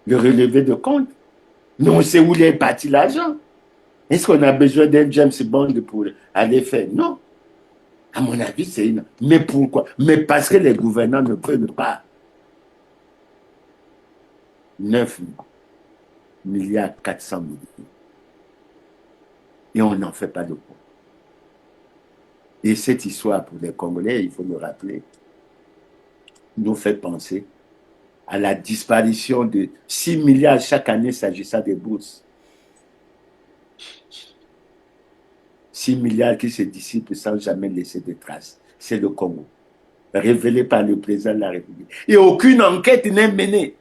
S1: le relevé de compte. Mais on sait où est parti l'argent. Est-ce qu'on a besoin d'un James Bond pour aller faire? Non. À mon avis, c'est une. Mais pourquoi? Mais parce que les gouvernants ne prennent pas 9 milliards 400 millions. Et on n'en fait pas de compte. Et cette histoire pour les Congolais, il faut le rappeler, nous fait penser à la disparition de 6 milliards chaque année s'agissant des bourses. 6 milliards qui se dissipent sans jamais laisser de traces. C'est le Congo, révélé par le président de la République. Et aucune enquête n'est menée.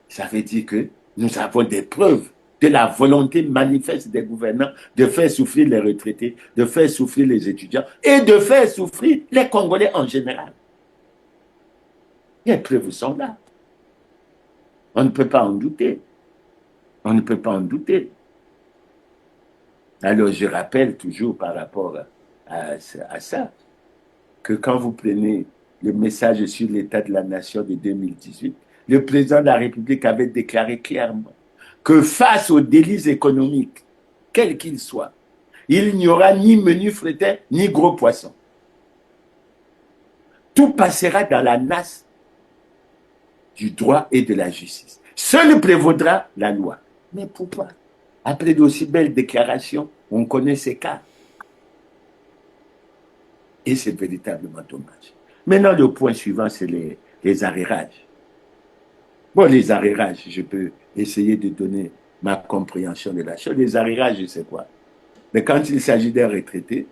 S1: Ça veut dire que nous avons des preuves de la volonté manifeste des gouvernants de faire souffrir les retraités, de faire souffrir les étudiants et de faire souffrir les Congolais en général. Les preuves sont là. On ne peut pas en douter. On ne peut pas en douter. Alors, je rappelle toujours par rapport à ça, que quand vous prenez le message sur l'état de la nation de 2018, le président de la République avait déclaré clairement que face aux délis économiques, quels qu'ils soient, il n'y aura ni menu fretin, ni gros poisson. tout passera dans la nasse du droit et de la justice. Seul prévaudra la loi. Mais pourquoi? Après d'aussi belles déclarations, on connaît ces cas. Et c'est véritablement dommage. Maintenant, le point suivant, c'est les arrérages. Bon, les arrérages, je peux essayer de donner ma compréhension de la chose. Les arrérages, c'est quoi? Mais quand il s'agit d'un retraité,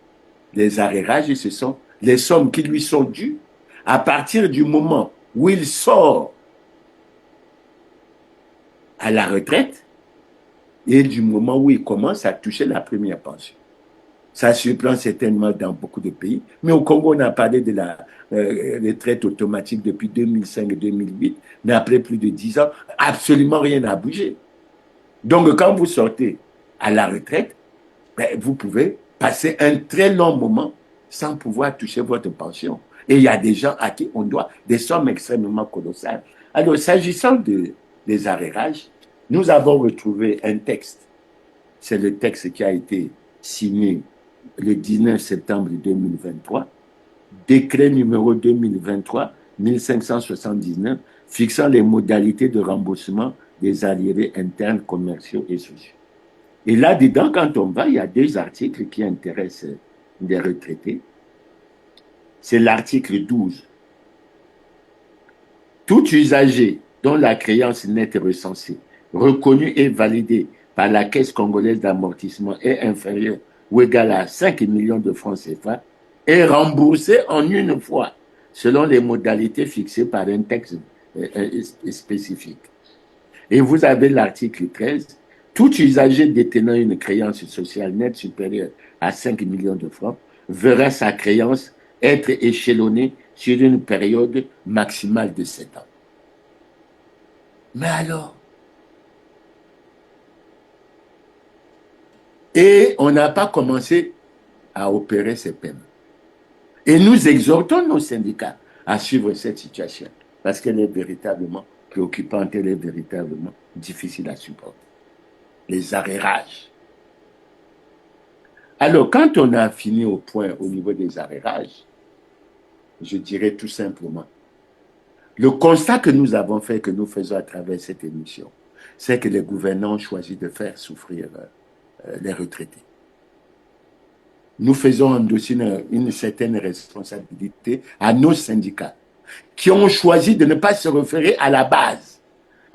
S1: les arrérages, ce sont les sommes qui lui sont dues à partir du moment où il sort à la retraite et du moment où il commence à toucher la première pension. Ça surprend certainement dans beaucoup de pays, mais au Congo, on a parlé de la retraite automatique depuis 2005-2008, mais après plus de 10 ans, absolument rien n'a bougé. Donc, quand vous sortez à la retraite, ben, vous pouvez passer un très long moment sans pouvoir toucher votre pension. Et il y a des gens à qui on doit des sommes extrêmement colossales. Alors, s'agissant des arrérages, nous avons retrouvé un texte. C'est le texte qui a été signé le 19 septembre 2023, décret numéro 2023-1579, fixant les modalités de remboursement des arriérés internes, commerciaux et sociaux. Et là-dedans, quand on va, il y a deux articles qui intéressent les retraités. C'est l'article 12. Tout usager dont la créance nette recensée, reconnue et validée par la Caisse congolaise d'amortissement est inférieure ou égale à 5 millions de francs CFA est remboursé en une fois selon les modalités fixées par un texte spécifique. Et vous avez l'article 13. Tout usager détenant une créance sociale nette supérieure à 5 millions de francs verra sa créance être échelonnée sur une période maximale de 7 ans. Mais alors, et on n'a pas commencé à opérer ces paiements. Et nous exhortons nos syndicats à suivre cette situation parce qu'elle est véritablement préoccupante, elle est véritablement difficile à supporter. Les arrérages. Alors, quand on a fini au point au niveau des arrérages, je dirais tout simplement, le constat que nous avons fait, que nous faisons à travers cette émission, c'est que les gouvernants ont choisi de faire souffrir les retraités. Nous faisons endosser une certaine responsabilité à nos syndicats qui ont choisi de ne pas se référer à la base.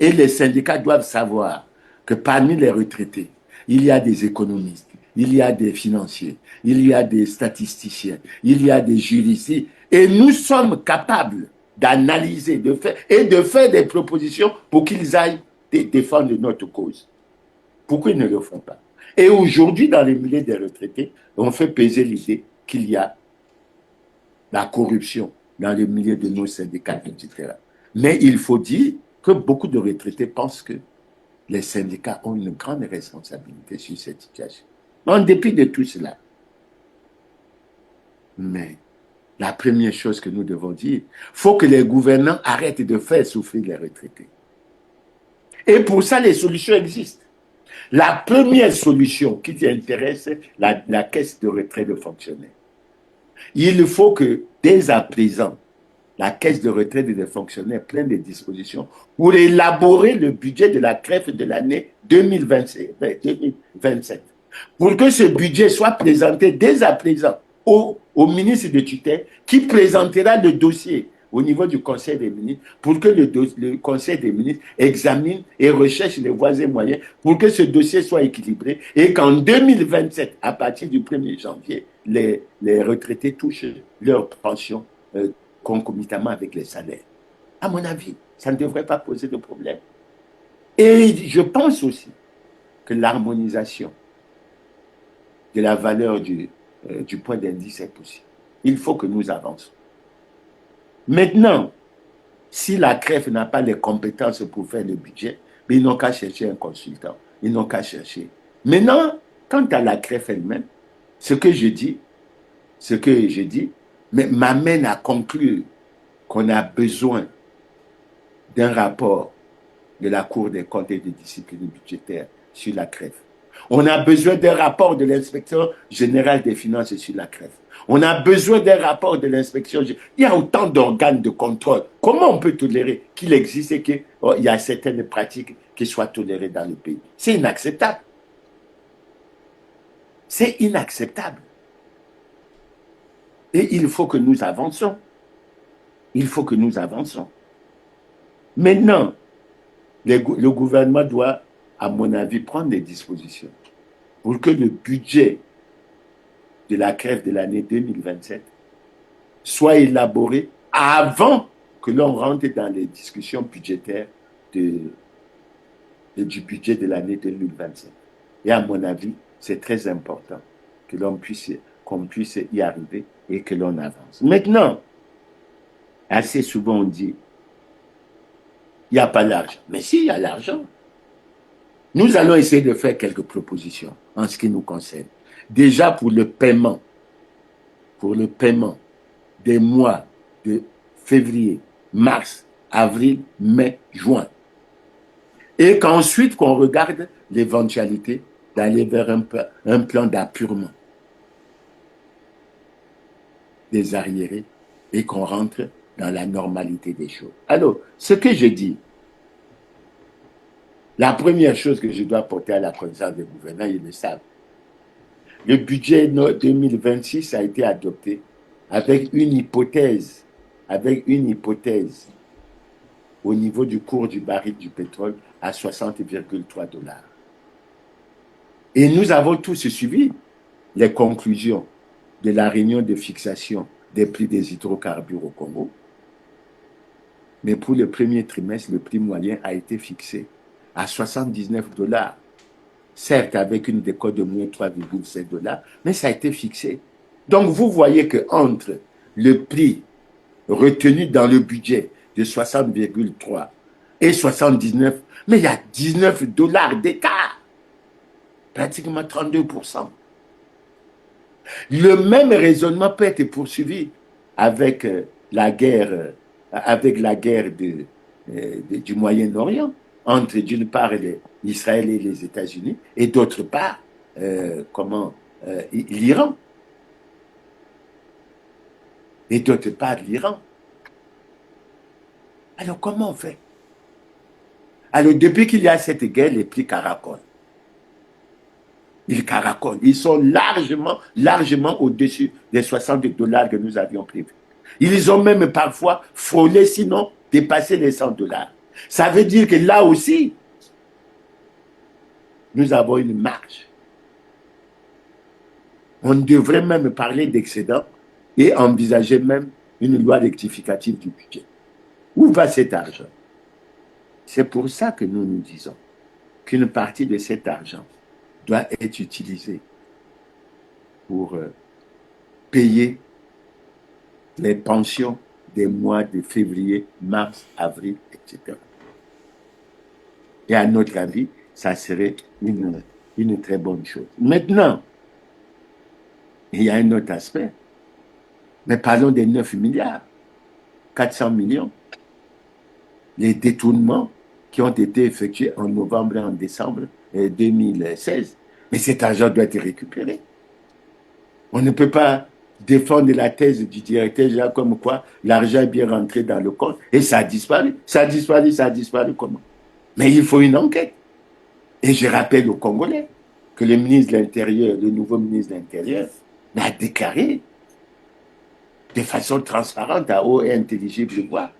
S1: Et les syndicats doivent savoir que parmi les retraités, il y a des économistes, il y a des financiers, il y a des statisticiens, il y a des juristes. Et nous sommes capables d'analyser de faire des propositions pour qu'ils aillent défendre notre cause. Pourquoi ils ne le font pas? Et aujourd'hui, dans les milieux des retraités, on fait peser l'idée qu'il y a la corruption dans les milieux de nos syndicats, etc. Mais il faut dire que beaucoup de retraités pensent que les syndicats ont une grande responsabilité sur cette situation. En dépit de tout cela. Mais la première chose que nous devons dire, il faut que les gouvernants arrêtent de faire souffrir les retraités. Et pour ça, les solutions existent. La première solution qui intéresse la caisse de retraite de fonctionnaires. Il faut que, dès à présent, la caisse de retraite des fonctionnaires prenne des dispositions pour élaborer le budget de la CREF de l'année 2027. Pour que ce budget soit présenté dès à présent au ministre de tutelle qui présentera le dossier au niveau du Conseil des ministres pour que le Conseil des ministres examine et recherche les voies et moyens pour que ce dossier soit équilibré et qu'en 2027, à partir du 1er janvier, les retraités touchent leur pension concomitamment avec les salaires. À mon avis, ça ne devrait pas poser de problème. Et je pense aussi que l'harmonisation de la valeur du point d'indice est possible. Il faut que nous avancions. Maintenant, si la CREF n'a pas les compétences pour faire le budget, ils n'ont qu'à chercher un consultant. Ils n'ont qu'à chercher. Maintenant, quant à la CREF elle-même, ce que je dis m'amène à conclure qu'on a besoin d'un rapport de la Cour des comptes et des disciplines budgétaires sur la CREF. On a besoin d'un rapport de l'inspection générale des finances sur la CREF. On a besoin d'un rapport de l'inspection. Il y a autant d'organes de contrôle. Comment on peut tolérer qu'il existe et qu'il y a certaines pratiques qui soient tolérées dans le pays? C'est inacceptable. C'est inacceptable. Et il faut que nous avançons. Il faut que nous avançons. Maintenant, le gouvernement doit, à mon avis, prendre des dispositions pour que le budget de la CREF de l'année 2027 soit élaboré avant que l'on rentre dans les discussions budgétaires du budget de l'année 2027. Et à mon avis, c'est très important que qu'on puisse y arriver et que l'on avance. Maintenant, assez souvent on dit, il n'y a pas l'argent. Mais si, il y a l'argent. Nous allons essayer de faire quelques propositions en ce qui nous concerne. Déjà pour le paiement des mois de février, mars, avril, mai, juin. Et qu'ensuite qu'on regarde l'éventualité d'aller vers un plan d'appurement des arriérés et qu'on rentre dans la normalité des choses. Alors, ce que je dis, la première chose que je dois porter à la connaissance des gouvernants, ils le savent. Le budget 2026 a été adopté avec une hypothèse au niveau du cours du baril du pétrole à 60,3 $. Et nous avons tous suivi les conclusions de la réunion de fixation des prix des hydrocarbures au Congo. Mais pour le premier trimestre, le prix moyen a été fixé à 79 $. Certes, avec une décote de moins 3,7 $, mais ça a été fixé. Donc, vous voyez qu'entre le prix retenu dans le budget de 60,3 et 79, mais il y a 19 $ d'écart. Pratiquement 32%. Le même raisonnement peut être poursuivi avec la guerre du Moyen-Orient, entre d'une part Israël et les États-Unis, et d'autre part, l'Iran. Et d'autre part, l'Iran. Alors, comment on fait? Alors, depuis qu'il y a cette guerre, les prix caracolent. Ils caracolent. Ils sont largement au-dessus des 60 $ que nous avions prévus. Ils ont même parfois frôlé, sinon dépassé les 100 $. Ça veut dire que là aussi, nous avons une marge. On devrait même parler d'excédent et envisager même une loi rectificative du budget. Où va cet argent? C'est pour ça que nous nous disons qu'une partie de cet argent doit être utilisée pour payer les pensions des mois de février, mars, avril, etc. Et à notre avis, ça serait une très bonne chose. Maintenant, il y a un autre aspect. Mais parlons des 9 milliards, 400 millions. Les détournements qui ont été effectués en novembre et en décembre 2016. Mais cet argent doit être récupéré. On ne peut pas défendre la thèse du directeur général comme quoi l'argent est bien rentré dans le compte et ça a disparu. Ça a disparu comment? Mais il faut une enquête. Et je rappelle aux Congolais que le ministre de l'Intérieur, le nouveau ministre de l'Intérieur, a déclaré de façon transparente à haut et intelligible voix,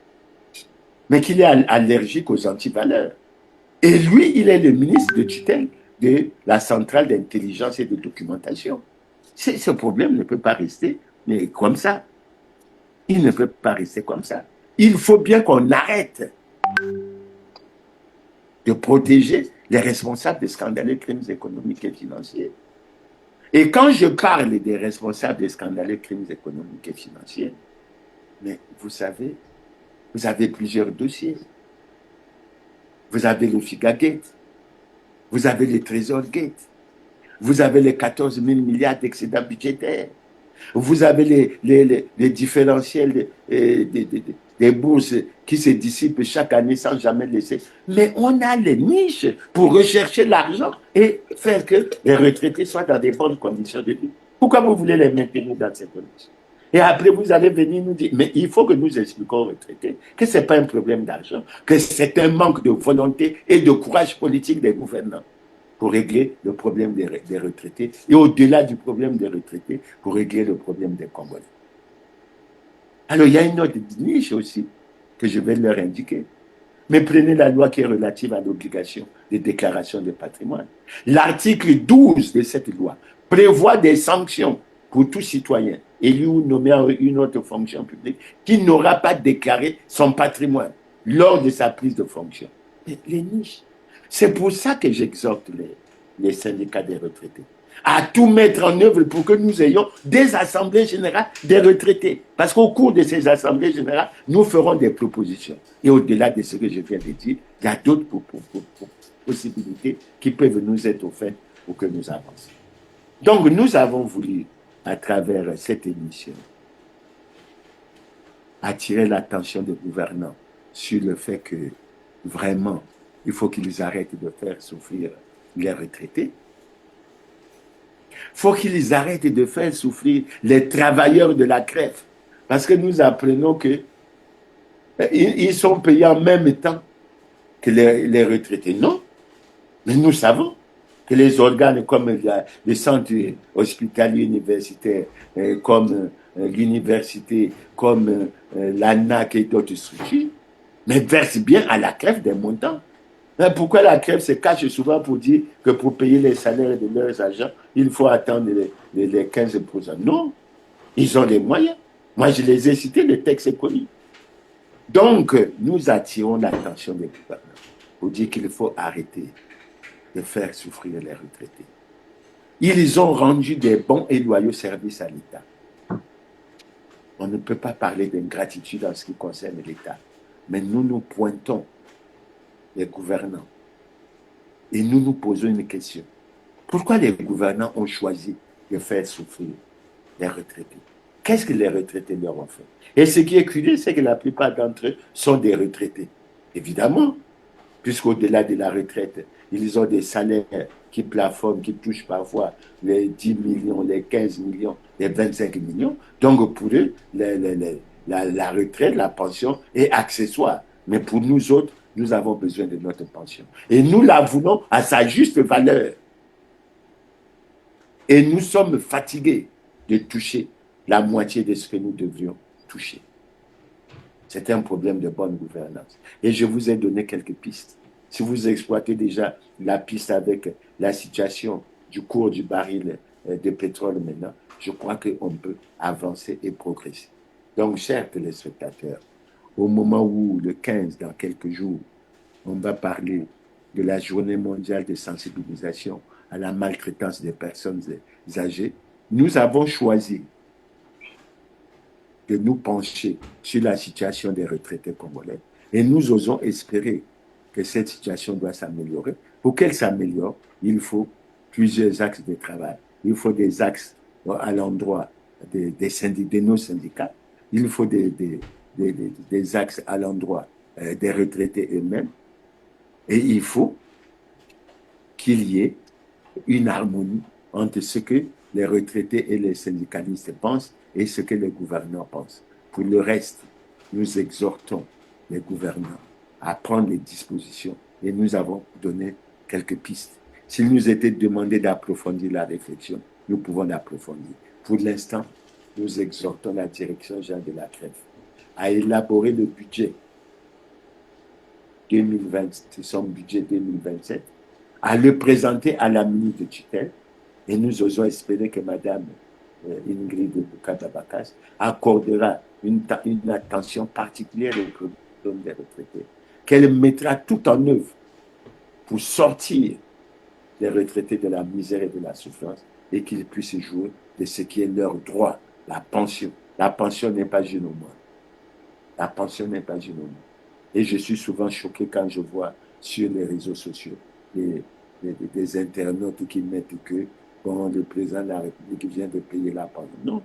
S1: mais qu'il est allergique aux antivaleurs. Et lui, il est le ministre de tutelle de la centrale d'intelligence et de documentation. Ce problème ne peut pas rester mais comme ça. Il ne peut pas rester comme ça. Il faut bien qu'on arrête de protéger les responsables des scandaleux crimes économiques et financiers. Et quand je parle des responsables des scandaleux crimes économiques et financiers, mais vous savez, vous avez plusieurs dossiers. Vous avez le FIGA-Gate, vous avez le Trésor-Gate, vous avez les 14 000 milliards d'excédents budgétaires, vous avez les différentiels des bourses qui se dissipent chaque année sans jamais laisser. Mais on a les niches pour rechercher l'argent et faire que les retraités soient dans des bonnes conditions de vie. Pourquoi vous voulez les maintenir dans ces conditions? Et après, vous allez venir nous dire, mais il faut que nous expliquions aux retraités que ce n'est pas un problème d'argent, que c'est un manque de volonté et de courage politique des gouvernants pour régler le problème des retraités et au-delà du problème des retraités, pour régler le problème des Congolais. Alors, il y a une autre niche aussi que je vais leur indiquer. Mais prenez la loi qui est relative à l'obligation de déclaration de patrimoine. L'article 12 de cette loi prévoit des sanctions pour tout citoyen élu ou nommé à une autre fonction publique qui n'aura pas déclaré son patrimoine lors de sa prise de fonction. Les niches. C'est pour ça que j'exhorte les syndicats des retraités à tout mettre en œuvre pour que nous ayons des assemblées générales des retraités. Parce qu'au cours de ces assemblées générales, nous ferons des propositions. Et au-delà de ce que je viens de dire, il y a d'autres possibilités qui peuvent nous être offertes pour que nous avancions. Donc, nous avons voulu, à travers cette émission, attirer l'attention des gouvernants sur le fait que, vraiment, il faut qu'ils arrêtent de faire souffrir les retraités. Il faut qu'ils arrêtent de faire souffrir les travailleurs de la crève. Parce que nous apprenons qu'ils sont payés en même temps que les retraités. Non, mais nous savons que les organes comme les centres hospitaliers universitaires, comme l'université, comme l'ANAC et d'autres structures, mais versent bien à la crève des montants. Pourquoi la crève se cache souvent pour dire que pour payer les salaires de leurs agents, il faut attendre les 15%? Non, ils ont les moyens. Moi, je les ai cités, le texte est connu. Donc, nous attirons l'attention des gouvernants pour dire qu'il faut arrêter de faire souffrir les retraités. Ils ont rendu des bons et loyaux services à l'État. On ne peut pas parler d'ingratitude en ce qui concerne l'État, mais nous pointons les gouvernants. Et nous nous posons une question. Pourquoi les gouvernants ont choisi de faire souffrir les retraités? Qu'est-ce que les retraités leur ont fait? Et ce qui est curieux, c'est que la plupart d'entre eux sont des retraités. Évidemment, puisqu'au-delà de la retraite, ils ont des salaires qui plafonnent, qui touchent parfois les 10 millions, les 15 millions, les 25 millions. Donc pour eux, la retraite, la pension est accessoire. Mais pour nous autres, nous avons besoin de notre pension. Et nous la voulons à sa juste valeur. Et nous sommes fatigués de toucher la moitié de ce que nous devrions toucher. C'est un problème de bonne gouvernance. Et je vous ai donné quelques pistes. Si vous exploitez déjà la piste avec la situation du cours du baril de pétrole maintenant, je crois qu'on peut avancer et progresser. Donc, chers téléspectateurs, au moment où, le 15, dans quelques jours, on va parler de la journée mondiale de sensibilisation à la maltraitance des personnes âgées, nous avons choisi de nous pencher sur la situation des retraités congolais. Et nous osons espérer que cette situation doit s'améliorer. Pour qu'elle s'améliore, il faut plusieurs axes de travail. Il faut des axes à l'endroit de nos syndicats. Il faut des axes à l'endroit des retraités eux-mêmes. Et il faut qu'il y ait une harmonie entre ce que les retraités et les syndicalistes pensent et ce que les gouvernants pensent. Pour le reste, nous exhortons les gouvernants à prendre les dispositions et nous avons donné quelques pistes. S'il nous était demandé d'approfondir la réflexion, nous pouvons l'approfondir. Pour l'instant, nous exhortons la direction générale de la crève à élaborer le budget 2020, son budget 2027, à le présenter à la ministre de tutelle. Et nous osons espérer que Mme Ingrid Bouka-Dabakas accordera une attention particulière au problème des retraités, qu'elle mettra tout en œuvre pour sortir les retraités de la misère et de la souffrance et qu'ils puissent jouir de ce qui est leur droit, la pension. La pension n'est pas une aumône. La pension n'est pas une aumône. Et je suis souvent choqué quand je vois sur les réseaux sociaux des internautes qui mettent que bon, le président de la République vient de payer la pension. Non.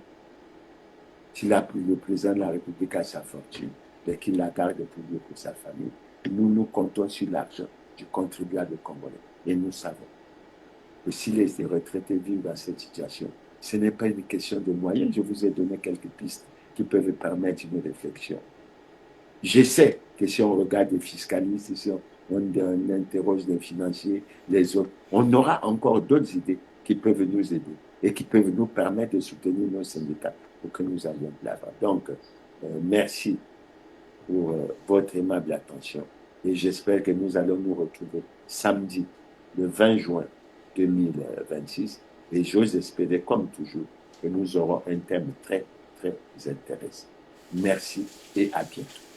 S1: Si le président de la République a sa fortune, mais qu'il la garde pour lui et pour sa famille. Nous comptons sur l'argent du contribuable congolais. Et nous savons que si les retraités vivent dans cette situation, ce n'est pas une question de moyens. Je vous ai donné quelques pistes qui peuvent permettre une réflexion. Je sais que si on regarde les fiscalistes, si on interroge les financiers, les autres, on aura encore d'autres idées qui peuvent nous aider et qui peuvent nous permettre de soutenir nos syndicats pour que nous allions de l'avant. Donc, merci pour votre aimable attention et j'espère que nous allons nous retrouver samedi, le 20 juin 2026 et j'ose espérer, comme toujours, que nous aurons un thème très, très intéressant. Merci et à bientôt.